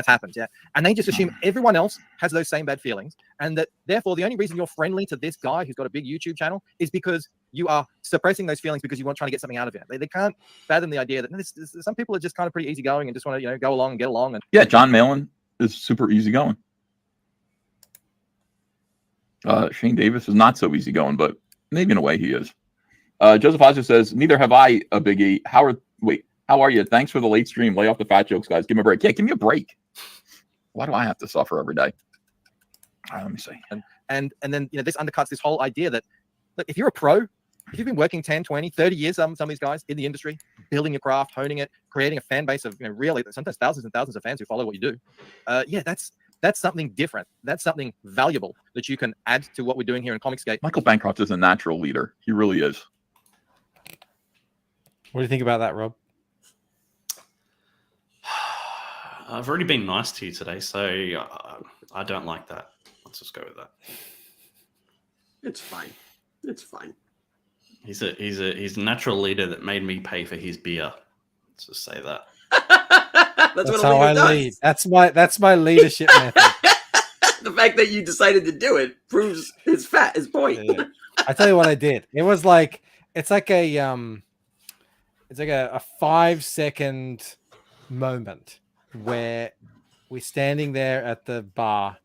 happened, yeah. And they just assume everyone else has those same bad feelings, and that therefore the only reason you're friendly to this guy who's got a big YouTube channel is because you are suppressing those feelings because you want trying to get something out of it. They can't fathom the idea that some people are just kind of pretty easygoing and just want to go along and get along. And yeah, John Malin is super easygoing. Shane Davis is not so easygoing, but maybe in a way he is. Joseph Osler says, neither have I, a biggie. How are you? Thanks for the late stream. Lay off the fat jokes, guys. Give me a break. Yeah, give me a break. Why do I have to suffer every day? All right, let me see. And then this undercuts this whole idea that, look, if you're a pro, if you've been working 10, 20, 30 years, some of these guys in the industry, building your craft, honing it, creating a fan base of really sometimes thousands and thousands of fans who follow what you do. That's something different. That's something valuable that you can add to what we're doing here in Comicsgate. Michael Bancroft is a natural leader. He really is. What do you think about that, Rob? I've already been nice to you today, so I don't like that. Let's just go with that. It's fine. It's fine. He's a natural leader that made me pay for his beer. Let's just say that. That's what how a leader I does. lead. That's my leadership method. The fact that you decided to do it proves his point. Yeah. I tell you what I did. It's like a 5-second moment where we're standing there at the bar,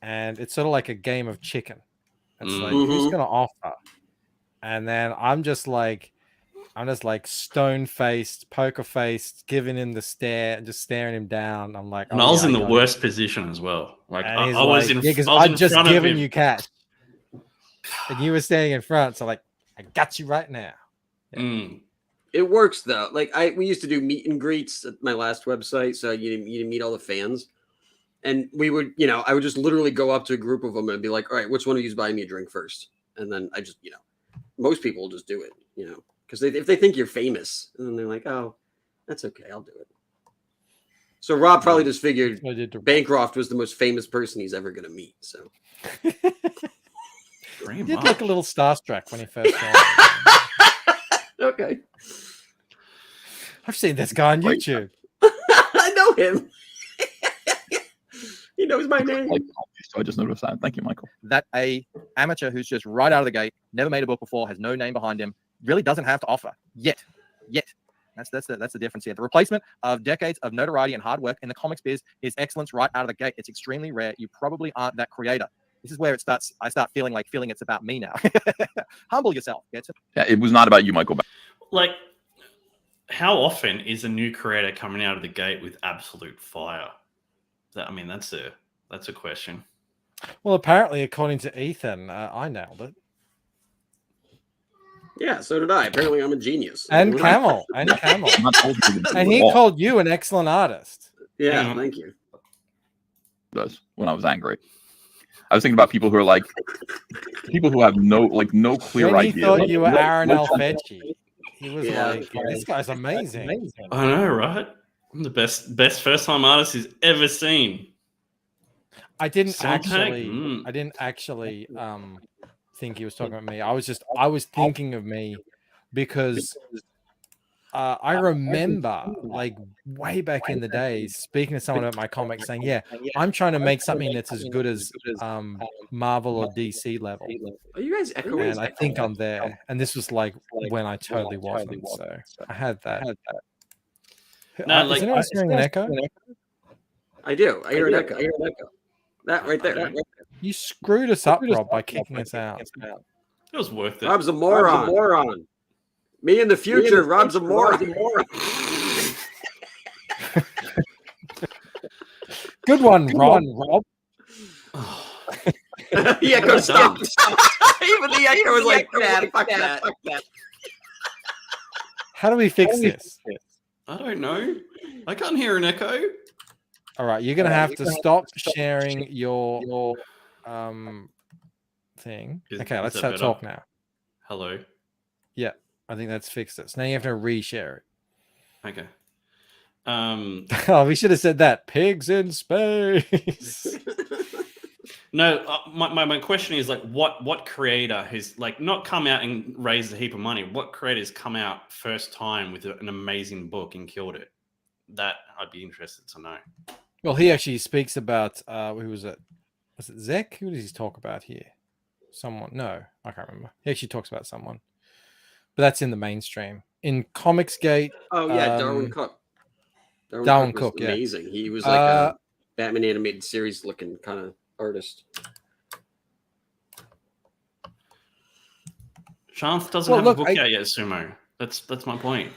and it's sort of like a game of chicken. It's like, who's gonna offer? And then I'm just like stone-faced, poker-faced, giving him the stare and just staring him down. I'm like, and I was in the worst position as well. Like I was in. because I was I'm just front of giving him. you cash, and you were standing in front. So like, I got you right now. It works though. Like we used to do meet and greets at my last website, so you meet all the fans, and we would, I would just literally go up to a group of them and be like, all right, which one of you's buying me a drink first? And then I just, most people will just do it, because if they think you're famous, and then they're like, oh, that's okay, I'll do it. So Rob probably just figured Bancroft was the most famous person he's ever going to meet. So he did look a little starstruck when he first saw it. Okay. I've seen this guy on YouTube. I know him. He knows my name. So I just noticed that. Thank you, Michael. That a amateur who's just right out of the gate, never made a book before, has no name behind him, really doesn't have to offer yet. That's the difference here. The replacement of decades of notoriety and hard work in the comics biz is excellence right out of the gate. It's extremely rare. You probably aren't that creator. This is where I start feeling it's about me now. Humble yourself. Get it? Yeah, it was not about you, Michael. Like, how often is a new creator coming out of the gate with absolute fire? That's a question. Well, apparently, according to Ethan, I nailed it. Yeah, so did I. Apparently, I'm a genius. And Camel. And he called you an excellent artist. Yeah, thank you. Does when I was angry. I was thinking about people who are like people who have no clear when idea. He thought you were Aaron Alfecci. He was like, this guy's amazing. I know, right? I'm the best first time artist he's ever seen. I didn't actually think he was talking about me. I was thinking of me because I remember like way back in the days speaking to someone about my comics saying, yeah, I'm trying to make something that's as good as Marvel or DC level. Are you guys echoing? And I think I'm there. And this was like when I totally wasn't. So I had that. No, is anyone hearing an echo? I do. I hear an echo. That right there. You screwed us up, Rob, by kicking us out. It was worth it. Rob's a moron. Me in the future, Rob's a moron. Good one, Rob. The echo stopped. Even the echo was like, fuck that. How do we fix this? I don't know. I can't hear an echo. All right, you're gonna have to stop sharing your thing. Okay, let's start talk now. Hello. Yeah, I think that's fixed it. So now you have to reshare it. Okay. Oh, we should have said that. Pigs in space. No, my question is like, what creator has like not come out and raised a heap of money? What creators come out first time with an amazing book and killed it? That I'd be interested to know. Well, he actually speaks about who was it? Was it Zek? Who does he talk about here? Someone? No, I can't remember. He actually talks about someone, but that's in the mainstream. In Comicsgate. Oh yeah, Darwin Cook. Darwin Cook, yeah, amazing. He was like a Batman animated series looking kind of artist. Shanth doesn't have a book out yet, Sumo. That's my point.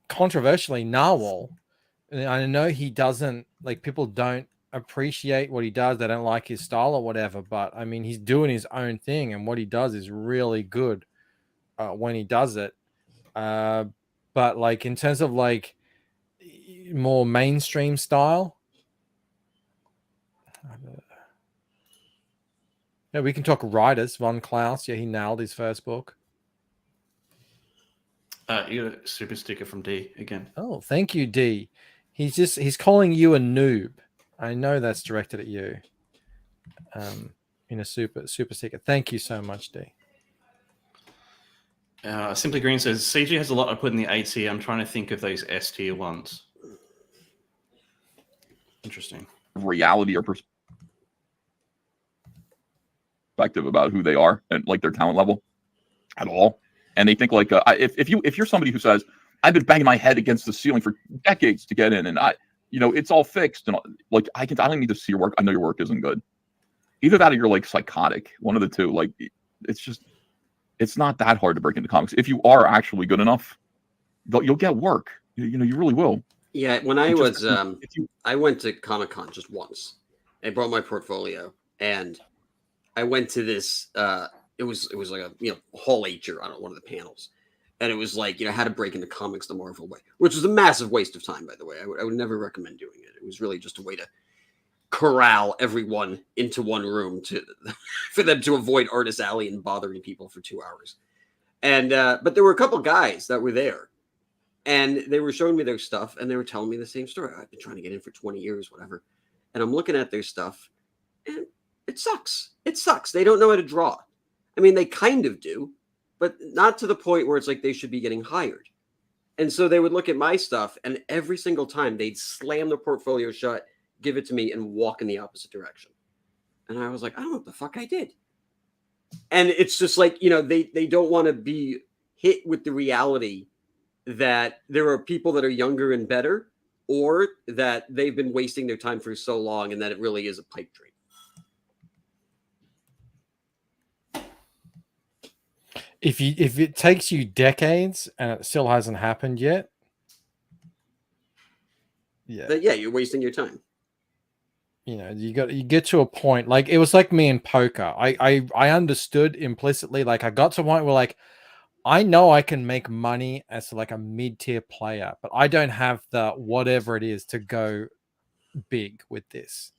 Controversially, Narwhal, I know he doesn't like, people don't appreciate what he does. They don't like his style or whatever, but I mean, he's doing his own thing, and what he does is really good when he does it. But like in terms of like more mainstream style, yeah, we can talk writers. Von Klaus, yeah, he nailed his first book. You got a super sticker from D again. Oh, thank you, D. He's calling you a noob. I know that's directed at you. in a super sticker. Thank you so much, D. Simply Green says CG has a lot I put in the A tier. I'm trying to think of those S tier ones. Interesting. Reality or perspective about who they are and like their talent level at all. And they think like if you're somebody who says I've been banging my head against the ceiling for decades to get in, and it's all fixed, and like I don't need to see your work. I know your work isn't good. Either that or you're like psychotic. One of the two. Like it's not that hard to break into comics. If you are actually good enough, you'll get work. You really will. Yeah, when I I went to Comic-Con just once. I brought my portfolio, and I went to this. It was like a Hall H or I don't know, one of the panels, and it was like how to break into comics the Marvel way, which was a massive waste of time, by the way. I would never recommend doing it. It was really just a way to corral everyone into one room for them to avoid Artist Alley and bothering people for 2 hours. And but there were a couple guys that were there. And they were showing me their stuff, and they were telling me the same story. I've been trying to get in for 20 years, whatever. And I'm looking at their stuff, and it sucks. It sucks. They don't know how to draw. I mean, they kind of do, but not to the point where it's like they should be getting hired. And so they would look at my stuff, and every single time they'd slam their portfolio shut, give it to me, and walk in the opposite direction. And I was like, I don't know what the fuck I did. And it's just like, they don't want to be hit with the reality that there are people that are younger and better, or that they've been wasting their time for so long and that it really is a pipe dream. If it takes you decades and it still hasn't happened yet, you're wasting your time. You get to a point, like it was like me in poker. I understood implicitly, like I got to a point where like I know I can make money as like a mid-tier player, but I don't have the whatever it is to go big with this.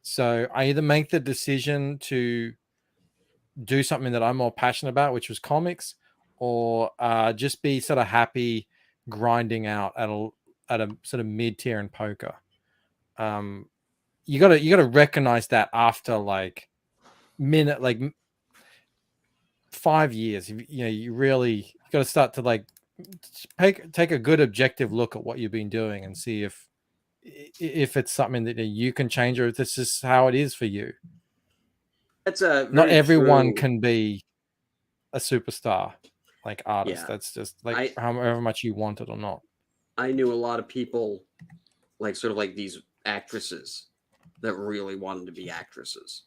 So I either make the decision to do something that I'm more passionate about, which was comics, or just be sort of happy grinding out at a sort of mid-tier in poker. You gotta recognize that after like 5 years, you really got to start to like take a good objective look at what you've been doing and see if it's something that you can change, or if this is how it is for you. That's not everyone can be a superstar like artist. Yeah. That's just like however much you want it or not. I knew a lot of people like sort of like these actresses that really wanted to be actresses.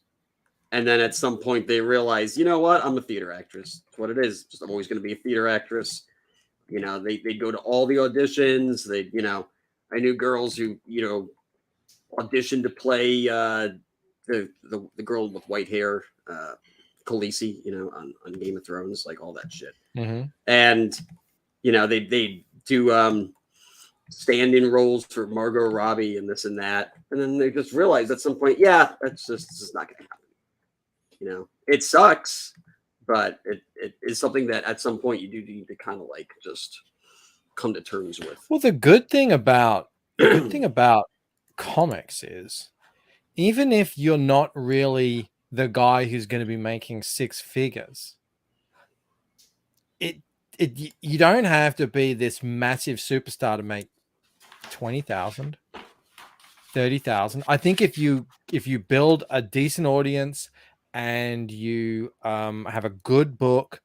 And then at some point they realized, you know what? I'm a theater actress. That's what it is. Just, I'm always going to be a theater actress. They'd go to all the auditions. I knew girls who, auditioned to play the girl with white hair, Khaleesi, on Game of Thrones, like all that shit. Mm-hmm. And, they do stand-in roles for Margot Robbie and this and that. And then they just realized at some point, it's just not going to happen. It sucks, but it is something that at some point you do need to kind of like just come to terms with. Well, the good thing about comics is, even if you're not really the guy who's going to be making six figures, you don't have to be this massive superstar to make 20,000, 30,000. I think if you build a decent audience and you have a good book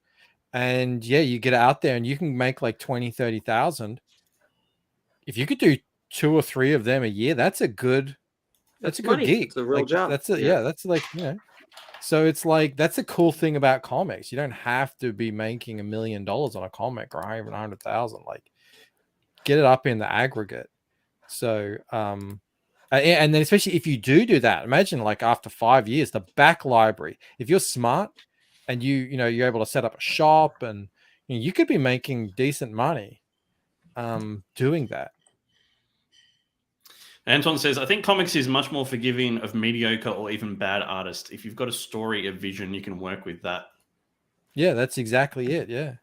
and you get out there and you can make like 20, 30,000. If you could do 2 or 3 of them a year, that's a good gig. It's a real job. That's it. Yeah. That's like, so it's like, that's a cool thing about comics. You don't have to be making $1 million on a comic or even 100,000, like get it up in the aggregate. So, and then especially if you do that, imagine like after 5 years, the back library, if you're smart and you're able to set up a shop and you could be making decent money doing that. Anton says, I think comics is much more forgiving of mediocre or even bad artists. If you've got a story, a vision, you can work with that. Yeah, that's exactly it. Yeah.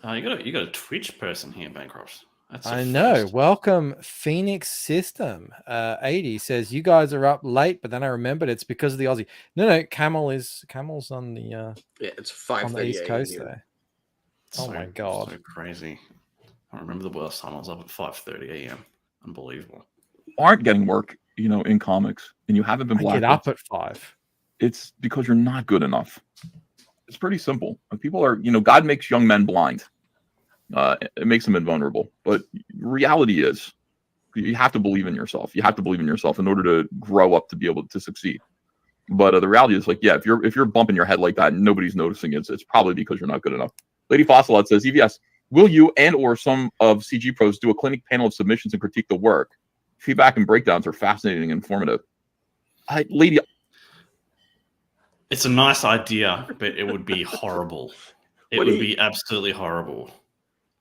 You got a Twitch person here, Bancroft. That's a I know. first. Welcome, Phoenix System. 80 says you guys are up late, but then I remembered it's because of the Aussie. No, Camel's on the Yeah, it's on the 5:30 East a.m. Coast here. there. Oh my god. So crazy. I remember the worst time I was up at 5:30 a.m. Unbelievable. Aren't getting work, in comics, and you haven't been I black. get up at 5. It's because you're not good enough. It's pretty simple. And people are, God makes young men blind. It makes them invulnerable. But reality is, you have to believe in yourself. You have to believe in yourself in order to grow up to be able to succeed. But the reality is, if you're bumping your head like that and nobody's noticing it, it's probably because you're not good enough. Lady Fossilot says, EVS, will you and or some of CG pros do a clinic panel of submissions and critique the work? Feedback and breakdowns are fascinating and informative. Lady, it's a nice idea, but it would be horrible. It would be absolutely horrible.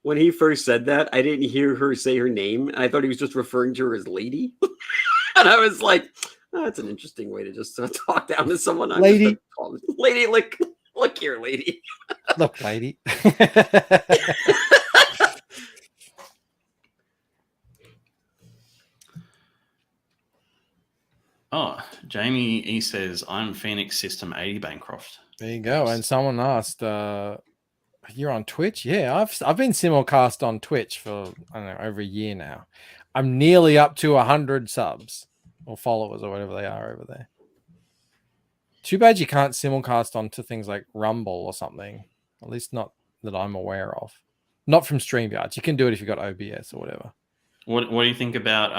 When he first said that, I didn't hear her say her name. And I thought he was just referring to her as Lady. And I was like, oh, that's an interesting way to just talk down to someone. Lady. Lady, look here, lady. Look, lady. Oh, Jamie E says, I'm Phoenix System 80 Bancroft. There you go. And someone asked, you're on Twitch? Yeah, I've been simulcast on Twitch for, I don't know, over a year now. I'm nearly up to 100 subs or followers or whatever they are over there. Too bad you can't simulcast onto things like Rumble or something. At least not that I'm aware of. Not from StreamYard. You can do it if you've got OBS or whatever. What do you think about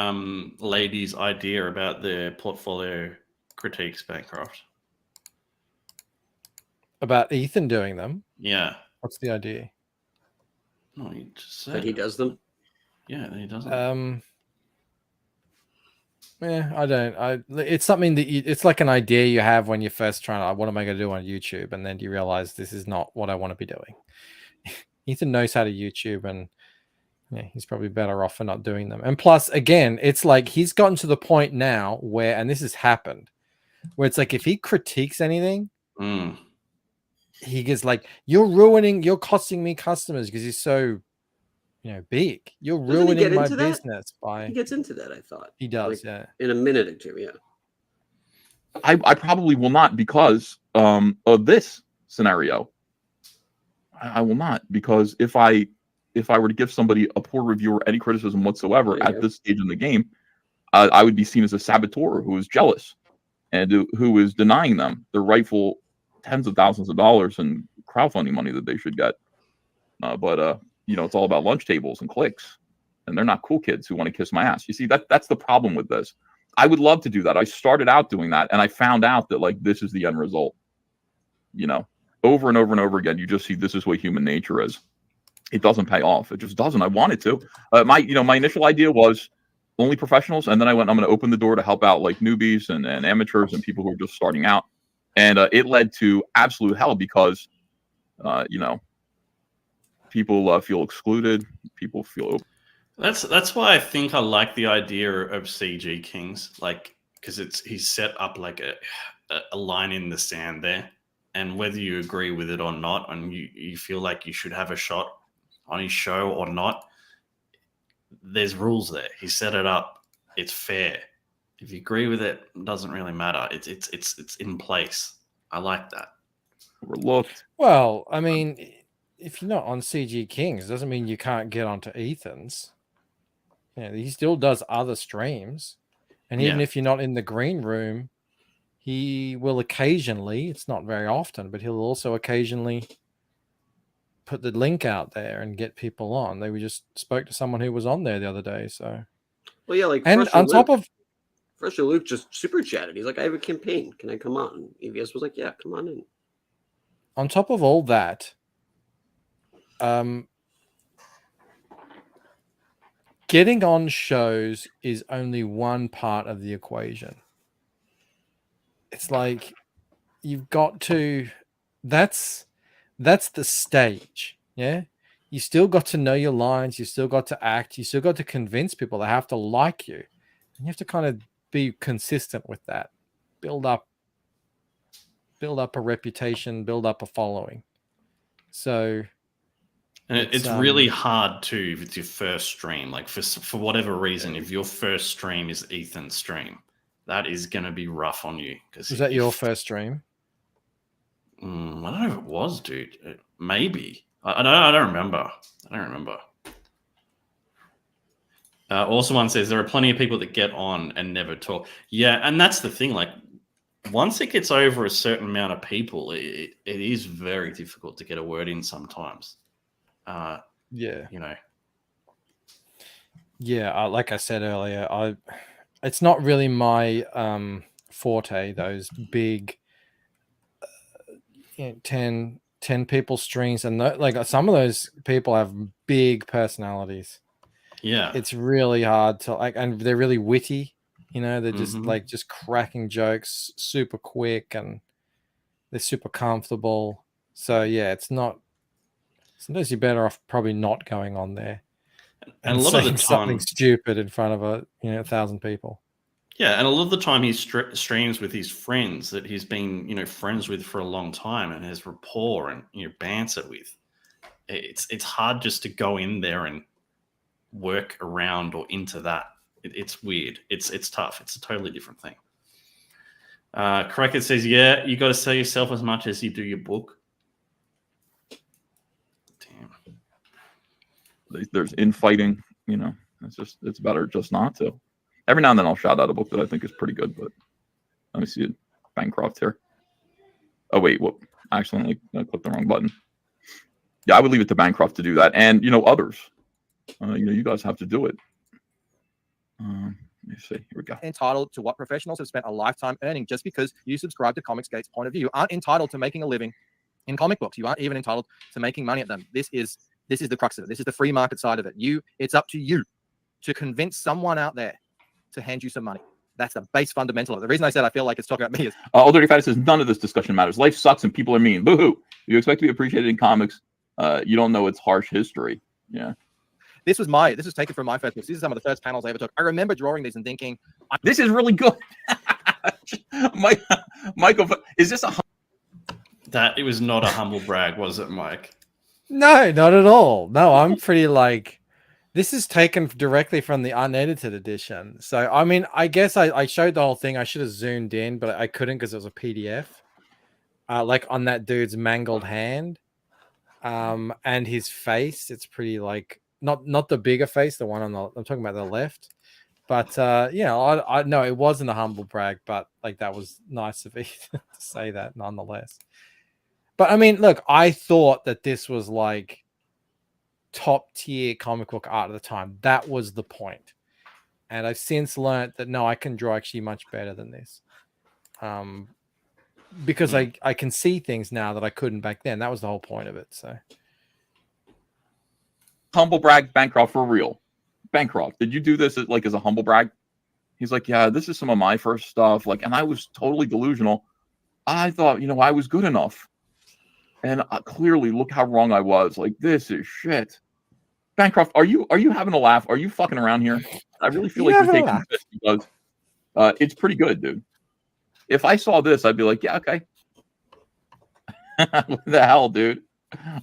Lady's idea about the portfolio critiques, Bancroft? About Ethan doing them? Yeah. What's the idea? No, he just said That he does them? Yeah, he does them. Yeah, I don't. It's something that it's like an idea you have when you're first trying to, what am I going to do on YouTube? And then you realize this is not what I want to be doing. Ethan knows how to YouTube, and yeah, he's probably better off for not doing them. And plus, again, it's like he's gotten to the point now where, and this has happened, where it's like if he critiques anything, he gets like, you're costing me customers because he's so, big. You're ruining my business by. He gets into that, I thought. He does, yeah. In a minute or two, yeah. I probably will not because of this scenario. I will not, because if I were to give somebody a poor review or any criticism whatsoever at this stage in the game, I would be seen as a saboteur who is jealous and who is denying them the rightful tens of thousands of dollars in crowdfunding money that they should get. But it's all about lunch tables and clicks, and they're not cool kids who want to kiss my ass. You see, that's the problem with this. I would love to do that. I started out doing that, and I found out that this is the end result. Over and over and over again, you just see this is what human nature is. It doesn't pay off. It just doesn't. I wanted to. My initial idea was only professionals, and then I'm going to open the door to help out newbies and amateurs and people who are just starting out. And it led to absolute hell because, people feel excluded. People feel open. That's why I think I like the idea of CG Kings, because he's set up a line in the sand there, and whether you agree with it or not, and you feel like you should have a shot on his show or not, there's rules there. He set it up. It's fair. If you agree with it, it doesn't really matter. It's in place. I like that. Overlooked. Well, I mean, if you're not on CG Kings, doesn't mean you can't get onto Ethan's. He still does other streams, and even if you're not in the green room, he will occasionally. It's not very often, but he'll also occasionally put the link out there and get people on. We just spoke to someone who was on there the other day. So, well, yeah, and on top of Fresher Luke just super chatted. He's like, I have a campaign. Can I come on? And EVS was like, yeah, come on in. On top of all that, getting on shows is only one part of the equation. It's like you've got to. That's the stage. Yeah, you still got to know your lines. You still got to act. You still got to convince people they have to like you, and you have to kind of be consistent with that. Build up a reputation. Build up a following. So, And it's really hard too if it's your first stream. Like for whatever reason, if your first stream is Ethan's stream, that is going to be rough on you. Was that your first stream? I don't know if it was, dude. Maybe. I don't remember. I don't remember. Also, one says there are plenty of people that get on and never talk. Yeah, and that's the thing. Like, once it gets over a certain amount of people, it is very difficult to get a word in sometimes. Yeah. You know. Yeah, like I said earlier, it's not really my forte, those big 10 people streams, and like some of those people have big personalities. Yeah, it's really hard to like, and they're really witty. You know, they're just like just cracking jokes super quick, and they're super comfortable. So yeah, it's not. Sometimes you're better off probably not going on there and a lot of the time something stupid in front of 1,000 people. Yeah, and a lot of the time he streams with his friends that he's been friends with for a long time and has rapport and banter with. It's hard just to go in there and work around or into that. It's weird. It's tough. It's a totally different thing. Cracker says, yeah, you got to sell yourself as much as you do your book. Damn. There's infighting, it's better just not to. Every now and then I'll shout out a book that I think is pretty good, but let me see it. Bancroft here. Oh, wait, whoop. I accidentally clicked the wrong button. Yeah, I would leave it to Bancroft to do that. And, others. You guys have to do it. Let me see. Here we go. Entitled to what professionals have spent a lifetime earning. Just because you subscribe to Comicsgate's point of view, you aren't entitled to making a living in comic books. You aren't even entitled to making money at them. This is the crux of it. This is the free market side of it. It's up to you to convince someone out there to hand you some money. That's the base fundamental of it. The reason I said I feel like it's talking about me is Old Dirty Fatty says none of this discussion matters. Life sucks and people are mean. Boo-hoo. You expect to be appreciated in comics. You don't know its harsh history. Yeah. This was taken from my first books. These are some of the first panels I ever took. I remember drawing these and thinking, this is really good. Michael, is this a it was not a humble brag, was it, Mike? No, not at all. No, I'm pretty this is taken directly from the unedited edition. So, I mean, I guess I showed the whole thing. I should have zoomed in, but I couldn't because it was a PDF. Like on that dude's mangled hand, and his face. It's pretty not the bigger face, the one I'm talking about the left. But I know it wasn't a humble brag, but that was nice of Ethan to say that nonetheless. But I mean, look, I thought that this was top tier comic book art at the time. That was the point. And I've since learned that no, I can draw actually much better than this. Because I can see things now that I couldn't back then. That was the whole point of it. So humble brag, Bancroft, for real. Bancroft, did you do this as a humble brag? He's like, yeah, this is some of my first stuff. And I was totally delusional. I thought, I was good enough. And clearly, look how wrong I was. This is shit. Bancroft, are you having a laugh? Are you fucking around here? I really feel like you're taking this because it's pretty good, dude. If I saw this, I'd be like, yeah, okay. What the hell, dude?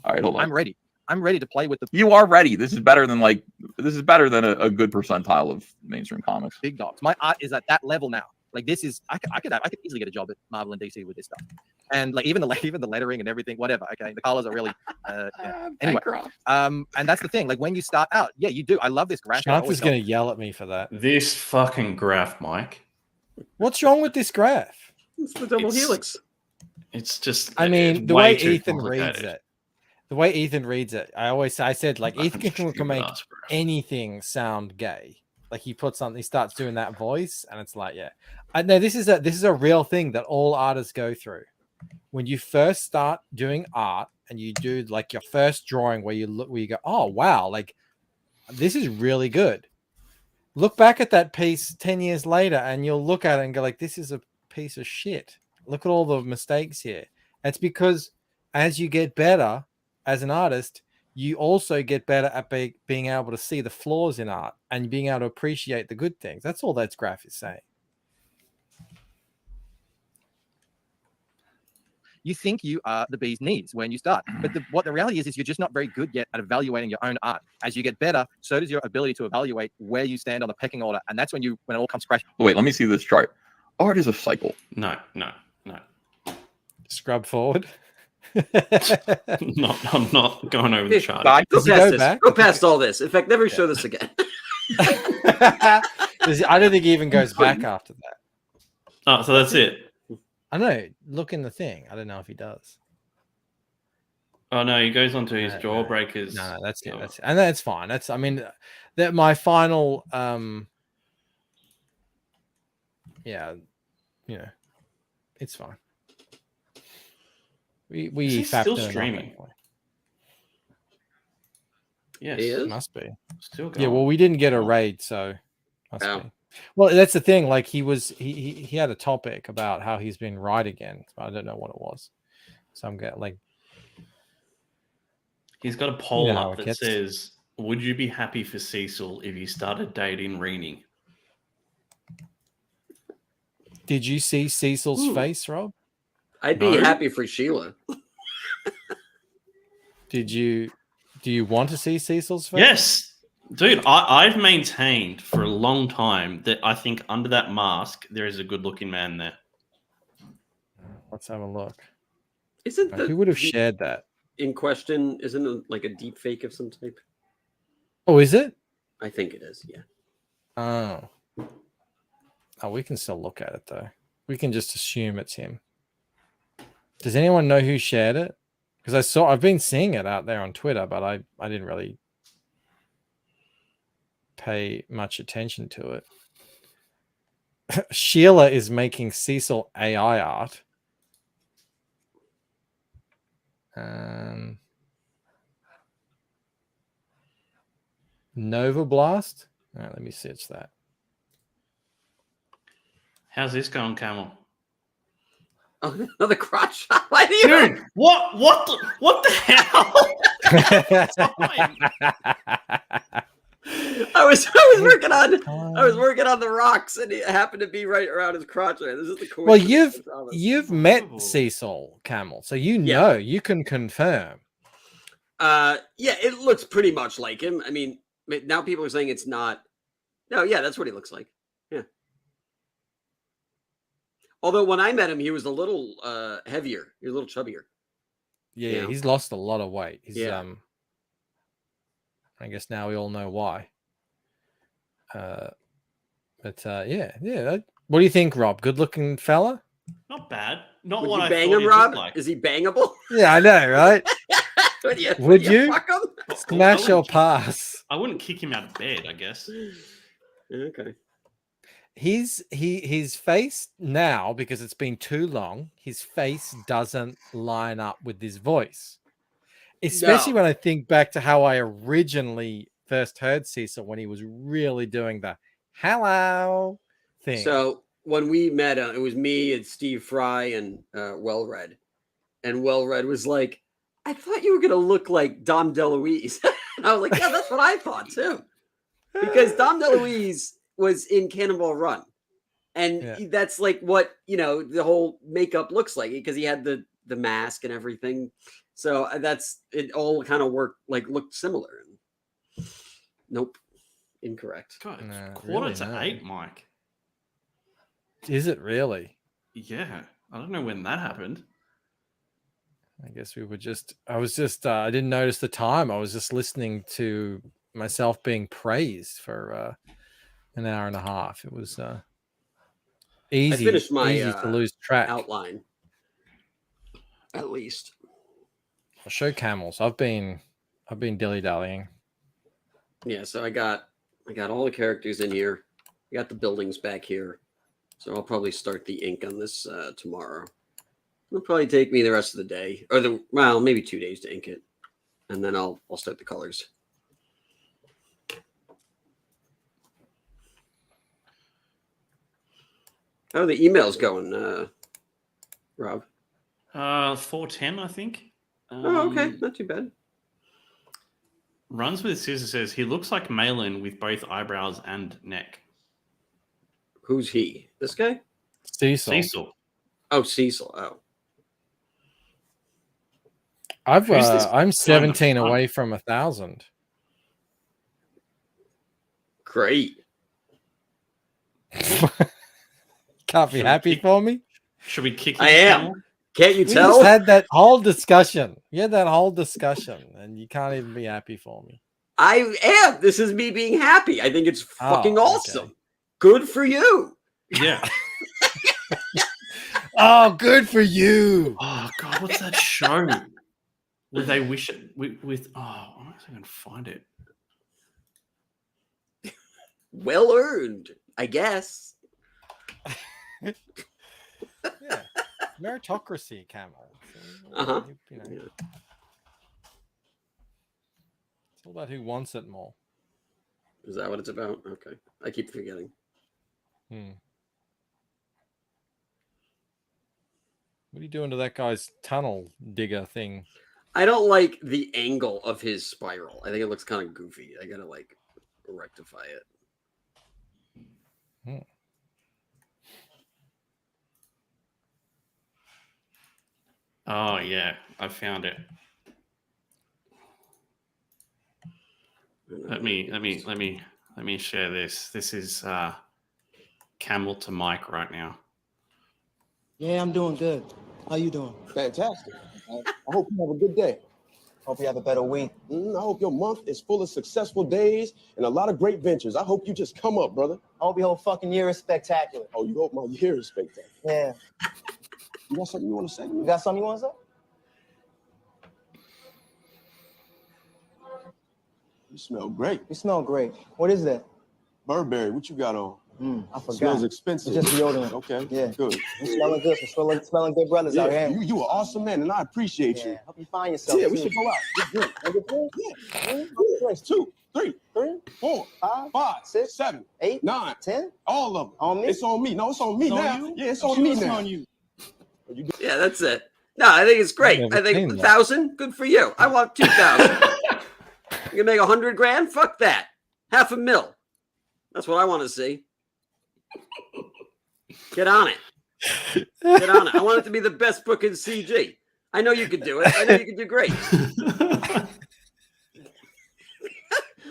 All right, hold on. I'm ready. I'm ready to play with the. You are ready. This is better than a good percentile of mainstream comics. Big dogs. My art is at that level now. This is I could easily get a job at Marvel and DC with this stuff, and even the lettering and everything, whatever. Okay, the colors are really anyway. And that's the thing. When you start out, yeah, you do. I love this graph. Chance is going to yell at me for that. This fucking graph, Mike. What's wrong with this graph? It's the double helix. It's just. I mean, the way Ethan reads it. The way Ethan reads it, I said Ethan can make anything sound gay. He puts something, he starts doing that voice, and it's yeah. I know this is a real thing that all artists go through. When you first start doing art and you do your first drawing where you go, oh wow, this is really good. Look back at that piece 10 years later and you'll look at it and go this is a piece of shit. Look at all the mistakes here. It's because as you get better as an artist, you also get better at being able to see the flaws in art and being able to appreciate the good things. That's all that graph is saying. You think you are the bee's knees when you start. But what the reality is you're just not very good yet at evaluating your own art. As you get better, so does your ability to evaluate where you stand on the pecking order. And that's when it all comes crashing. Wait, let me see this chart. Art is a cycle. No. Scrub forward. No, I'm not going over the chart. Go Does he past go this. back? Go past all this. In fact, never show this again. I don't think he even goes back after that. Oh, so that's it. I know. Look in the thing. I don't know if he does. Oh no, he goes on to his jawbreakers. No, that's it. That's it. And that's fine. That's, I mean, that my final yeah, you know, it's fine. We Is he factor still in that streaming? anyway. Yes, He is? Must be. still going. Yeah, well, we didn't get a raid, so must be. Well, that's the thing. Like he had a topic about how he's been right again. I don't know what it was. So I'm getting like He's got a poll You know how up it that gets. says, "Would you be happy for Cecil if you started dating Reenie?" Did you see Cecil's face, Rob? I'd be No. happy for Sheila. Do you want to see Cecil's face? Yes, dude. I've maintained for a long time that I think under that mask there is a good-looking man there. Let's have a look. Isn't Who would have shared that? in question? Isn't it like a deep fake of some type? Oh, is it? I think it is. Yeah. Oh, we can still look at it though. We can just assume it's him. Does anyone know who shared it? Because I've been seeing it out there on Twitter, but I didn't really pay much attention to it. Sheila is making Cecil AI art. Nova Blast. All right, let me search that. How's this going, Camel? Oh, another crotch shot. Why do you? Dude, what the hell? I was working on the rocks, and it happened to be right around his crotch. This is the cool. Well, you've met Cecil, Camel, so you know, you can confirm. Yeah, it looks pretty much like him. I mean, now people are saying it's not. No, yeah, that's what he looks like. Yeah. Although when I met him, he was a little heavier. He was a little chubbier. Yeah, he's lost a lot of weight. He's Yeah. I guess now we all know why. Yeah. What do you think, Rob? Good looking fella? Not bad. Not Would what you I bang thought him, he Rob? looked like. Is he bangable? Yeah, I know, right? Would you? fuck him? Smash or pass? I wouldn't kick him out of bed, I guess. Okay. His face now, because it's been too long, his face doesn't line up with his voice. Especially when I think back to how I originally first heard Cecil when he was really doing the hello thing. So when we met, it was me and Steve Fry and Wellred. And Wellred was like, I thought you were going to look like Dom DeLuise. And I was like, yeah, that's what I thought too. Because Dom DeLuise was in Cannonball Run. And that's like what, the whole makeup looks like, because he had the mask and everything. So it all kind of looked similar. Nope. Incorrect. God, it's No, quarter really to not. 8, Mike. Is it really? Yeah. I don't know when that happened. I guess I I didn't notice the time. I was just listening to myself being praised for an hour and a half. It was easy, I finished my easy to lose track. outline. At least. I'll show Camels. I've been dilly-dallying. Yeah, so I got all the characters in here. I got the buildings back here. So I'll probably start the ink on this tomorrow. It'll probably take me the rest of the day, or maybe 2 days to ink it, and then I'll start the colors. How are the emails going, Rob? 410, I think. Oh, okay, not too bad. Runs with Scissor says he looks like Malin with both eyebrows and neck. Who's he? This guy? Cecil. Cecil. Oh, Cecil. Oh. I'm 17 away from 1,000. Great. Can't be happy for me. Should we kick? I am. Can't you We tell? just had that whole discussion. You had that whole discussion, and you can't even be happy for me. I am. This is me being happy. I think it's fucking awesome. Okay. Good for you. Yeah. Oh, good for you. Oh God, what's that show? Where they wish it with oh, I'm actually gonna find it. Well earned, I guess. Yeah. Meritocracy, Camel. Uh-huh. You know, it's all about who wants it more. Is that what it's about? Okay. I keep forgetting. What are you doing to that guy's tunnel digger thing? I don't like the angle of his spiral. I think it looks kind of goofy. I gotta like rectify it. Oh yeah, I found it. Let me share this. This is Camel to Mike right now. Yeah, I'm doing good. How you doing? Fantastic. I hope you have a good day. Hope you have a better week. I hope your month is full of successful days and a lot of great ventures. I hope you just come up, brother. I hope your whole fucking year is spectacular. Oh, you hope my year is spectacular. Yeah. You got something you want to say to me? You got something you want to say? You smell great. You smell great. What is that? Burberry, what you got on? I forgot. Smells expensive. It's just deodorant. Okay, Yeah. good. You're smelling good. You're smelling good brothers out here. You an awesome man, and I appreciate you. Hope you find yourself. Yeah, we should go out. Get drink. Get drink? Yeah. Drinks. 2, 3, 4, 5, 6, 7, 8, 9, 10. All of them. On me? It's on me. No, it's on me now. Yeah, it's on me now. Yeah, that's it. No, I think it's great. I think 1,000, good for you. I want 2,000. You can make 100 grand? Fuck that. $500,000. That's what I want to see. Get on it. Get on it. I want it to be the best book in CG. I know you could do it. I know you could do great.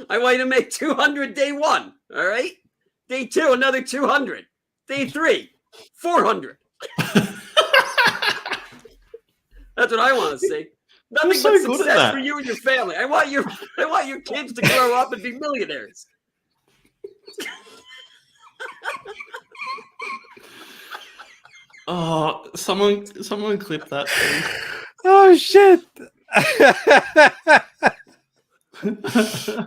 I want you to make 200 day 1. All right. Day 2, another 200. Day 3, 400. That's what I want to see. Nothing but success for you and your family. I want your kids to grow up and be millionaires. Oh, someone clip that thing. Oh shit.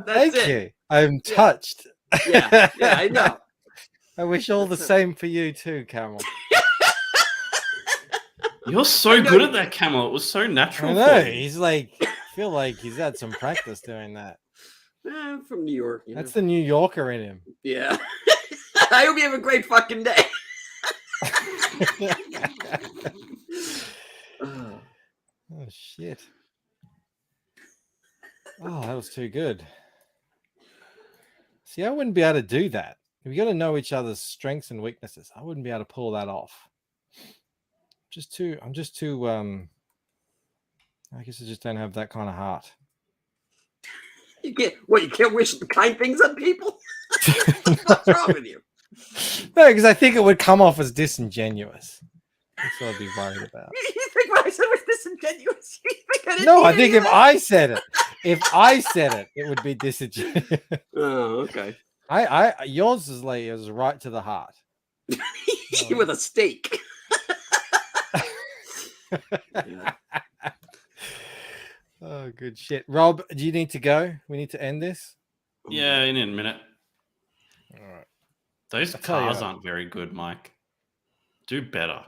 Thank you. I'm touched. Yeah, I know. I wish all the same for you too, Camel. You're so good at that, Camel. It was so natural. I know. He's like, I feel like he's had some practice doing that. I'm from New York. That's the New Yorker in him. Yeah. I hope you have a great fucking day. Oh shit. Oh, that was too good. See, I wouldn't be able to do that. We got to know each other's strengths and weaknesses. I wouldn't be able to pull that off. I'm just too I guess I just don't have that kind of heart. You can't wish kind things on people? What's wrong with you? No, because I think it would come off as disingenuous. That's what I'd be worried about. You think what I said was disingenuous? You think I didn't No, I mean think any if of that? I said it, it would be disingenuous. Oh, okay. Yours is right to the heart. With a steak. Yeah. Oh, good shit. Rob, do you need to go? We need to end this. Yeah, in a minute. All right. Those cars aren't very good, Mike. Do better.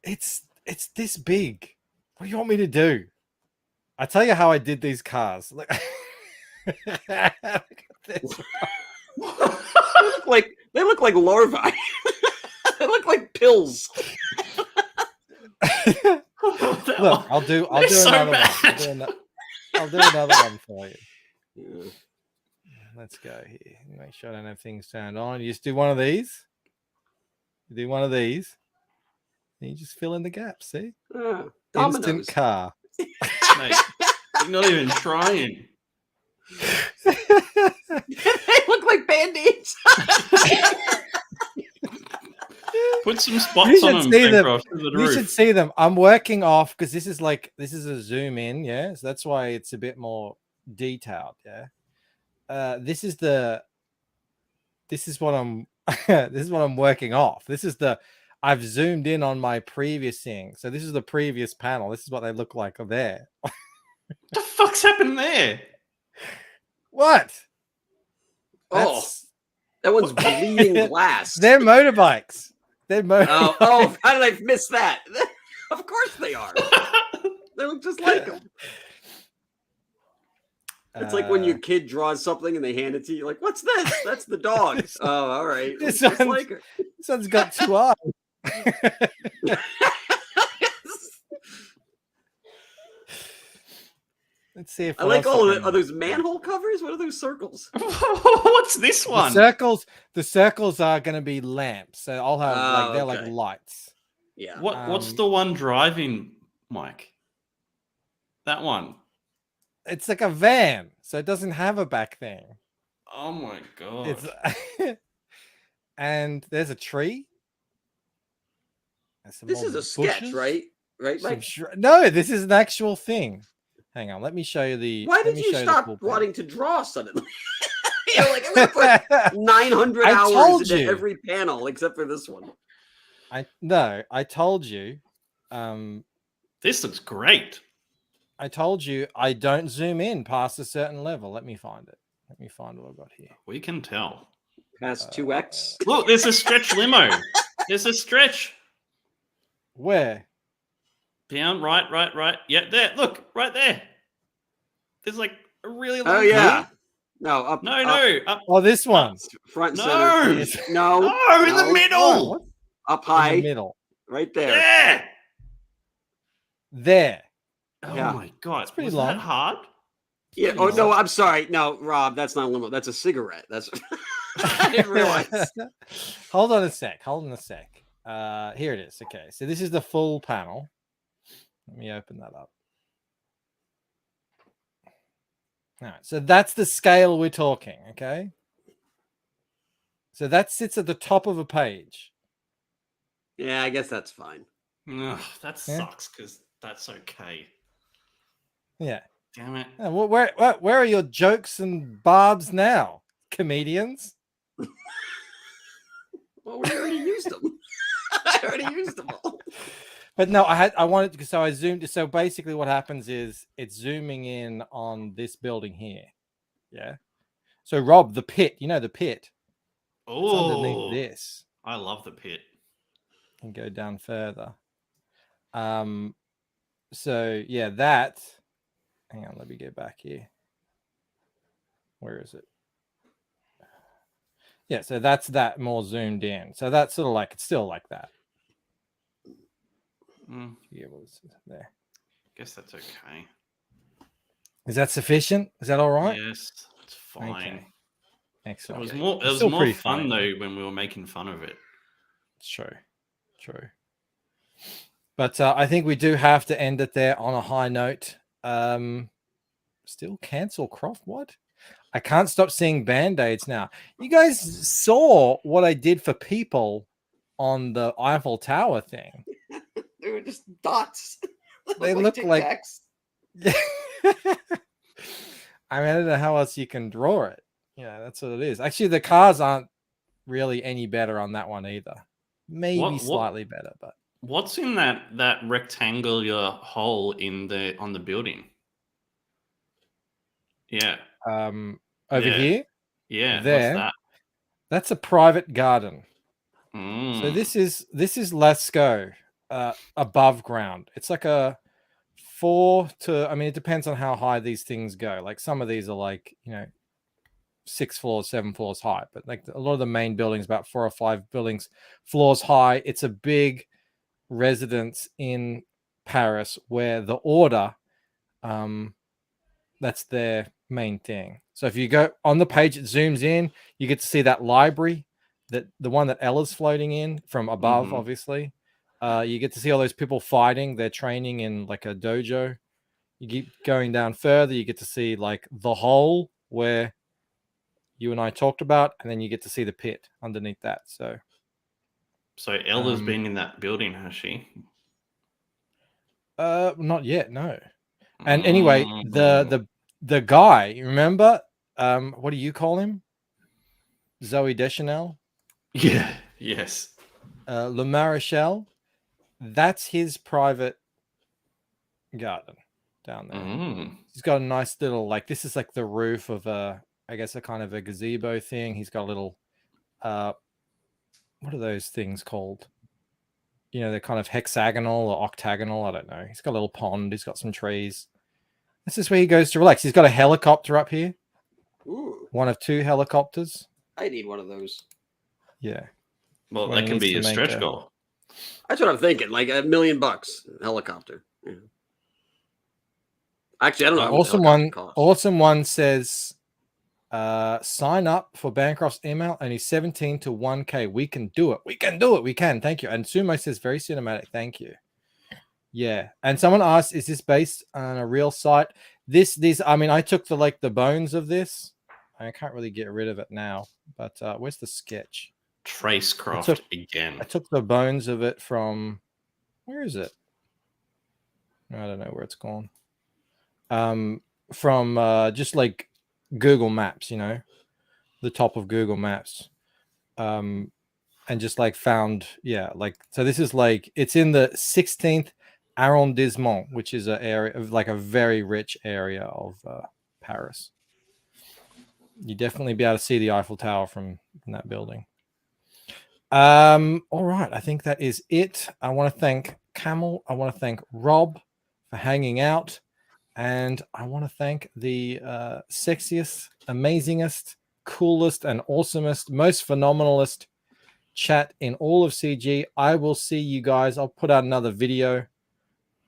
It's this big. What do you want me to do? I tell you how I did these cars. Look, look at this. They look like larvae. They look like pills. Look, I'll do another one. I'll do another one for you. Yeah. Let's go here. Make sure I don't have things turned on. You just do one of these. You do one of these. And you just fill in the gaps. See? Ah, Instant Dominoes. car. Mate, you're not even trying. They look like band-aids. Put some spots on them. You should see them. I'm working off because this is a zoom in, yeah. So that's why it's a bit more detailed, yeah. This is what I'm this is what I'm working off. I've zoomed in on my previous thing. So this is the previous panel. This is what they look like there. What the fuck's happened there? What? Oh, that one's bleeding glass. They're motorbikes. Oh, how did I miss that? Of course they are. They look just like them. It's like when your kid draws something and they hand it to you. Like, what's this? That's the dog. Oh, all right. This one's got two eyes. Let's see if I like are those manhole covers? What are those circles? What's this one? The circles are going to be lamps. So I'll have they're like lights. Yeah. What's the one driving, Mike? That one. It's like a van, so it doesn't have a back thing. Oh my god! And there's a tree. This is a sketch, right? Right, Mike? No, this is an actual thing. Hang on, let me show you the. Why did you stop wanting to draw suddenly? You're like, I'm gonna put 900 hours into every panel except for this one. I told you. This looks great. I told you I don't zoom in past a certain level. Let me find it. Let me find what I've got here. We can tell. Past 2x. Look, there's a stretch limo. There's a stretch. Where? Down, right. Yeah, there. Look, right there. There's like a really long. Oh yeah. No, up. No. Up. Oh, this one. Front No. center. No. No, in the middle. Up high. In the middle. Right there. Yeah. There. Oh Yeah. my god. It's pretty Was long. that hard? Yeah. Oh no, I'm sorry. No, Rob, that's not a limo. That's a cigarette. That's. I didn't realize. Hold on a sec. Here it is. Okay, so this is the full panel. Let me open that up. All right, so that's the scale we're talking. Okay, so that sits at the top of a page. Yeah, I guess that's fine. Ugh, that sucks because that's okay. Yeah. Damn it. Yeah, where are your jokes and barbs now, comedians? Well, we already used them. I already used them all. But no, I wanted to, so I zoomed. So basically what happens is it's zooming in on this building here. Yeah. So Rob, the pit, the pit. Oh, it's underneath this. I love the pit. And go down further. So yeah, that. Hang on, let me get back here. Where is it? Yeah, so that's that more zoomed in. So that's sort of like it's still like that. Yeah, there. Guess that's okay. Is that sufficient? Is that all right? Yes, it's fine. Okay. Excellent. It was more fun though when we were making fun of it. It's true. But I think we do have to end it there on a high note. Still cancel Croft? What? I can't stop seeing band-aids now. You guys saw what I did for people on the Eiffel Tower thing. They were just dots. They look like I don't know how else you can draw it. Yeah, that's what it is. Actually, the cars aren't really any better on that one either. Maybe slightly better, but what's in that rectangular hole on the building? Yeah. Over here? Yeah. There. What's that? That's a private garden. Mm. So this is Lascaux, above ground. It's like a 4 to, I mean, it depends on how high these things go. Like some of these are like, 6 floors, 7 floors high, but like a lot of the main buildings, about 4 or 5 floors high. It's a big residence in Paris where the order, that's their main thing. So if you go on the page, it zooms in, you get to see that library, that the one that Ella's floating in from above, obviously. You get to see all those people fighting. They're training in like a dojo. You keep going down further. You get to see like the hole where you and I talked about, and then you get to see the pit underneath that. So Ella's been in that building, has she? Not yet, no. And anyway, the guy, remember, what do you call him? Zoe Deschanel? Yeah, yes. Le Marechal, that's his private garden down there. He's got a nice little, like, this is like the roof of I guess a kind of a gazebo thing. He's got a little, what are those things called? You know, they're kind of hexagonal or octagonal. I don't know. He's got a little pond. He's got some trees. This is where he goes to relax. He's got a helicopter up here. Ooh. One of 2 helicopters. I need one of those. Yeah. Well, that can be a stretch goal. That's what I'm thinking. Like $1 million helicopter. Yeah. Actually, I don't know. Awesome one says, sign up for Bancroft's email. Only 17 to 1K. We can do it. We can do it. We can. Thank you. And Sumo says very cinematic. Thank you. Yeah. And someone asked, is this based on a real site? I mean, I took the bones of this. I can't really get rid of it now, but where's the sketch? Tracecraft again. I took the bones of it from, where is it? I don't know where it's gone. From just like Google Maps, you know, the top of Google Maps, and just like found, so this is like, it's in the 16th arrondissement, which is an area of like a very rich area of Paris. You definitely be able to see the Eiffel Tower from that building. All right, I think that is it. I want to thank Camel. I want to thank Rob for hanging out. And I want to thank the sexiest, amazingest, coolest, and awesomest, most phenomenalist chat in all of CG. I will see you guys. I'll put out another video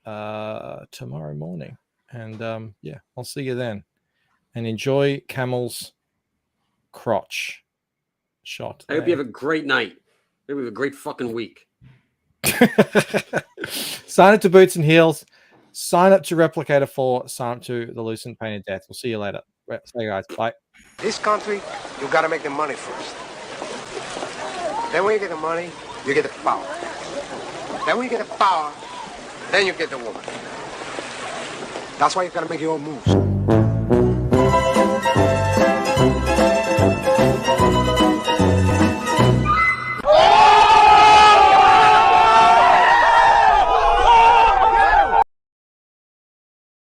tomorrow morning. And yeah, I'll see you then. And enjoy Camel's crotch shot. I hope you have a great night. Maybe have a great fucking week. Sign up to Boots and Heels. Sign up to Replicator 4. Sign up to the Lucent Pain of Death. We'll see you later. See you guys. Bye. This country, you gotta make the money first. Then when you get the money, you get the power. Then when you get the power, then you get the woman. That's why you gotta make your own moves.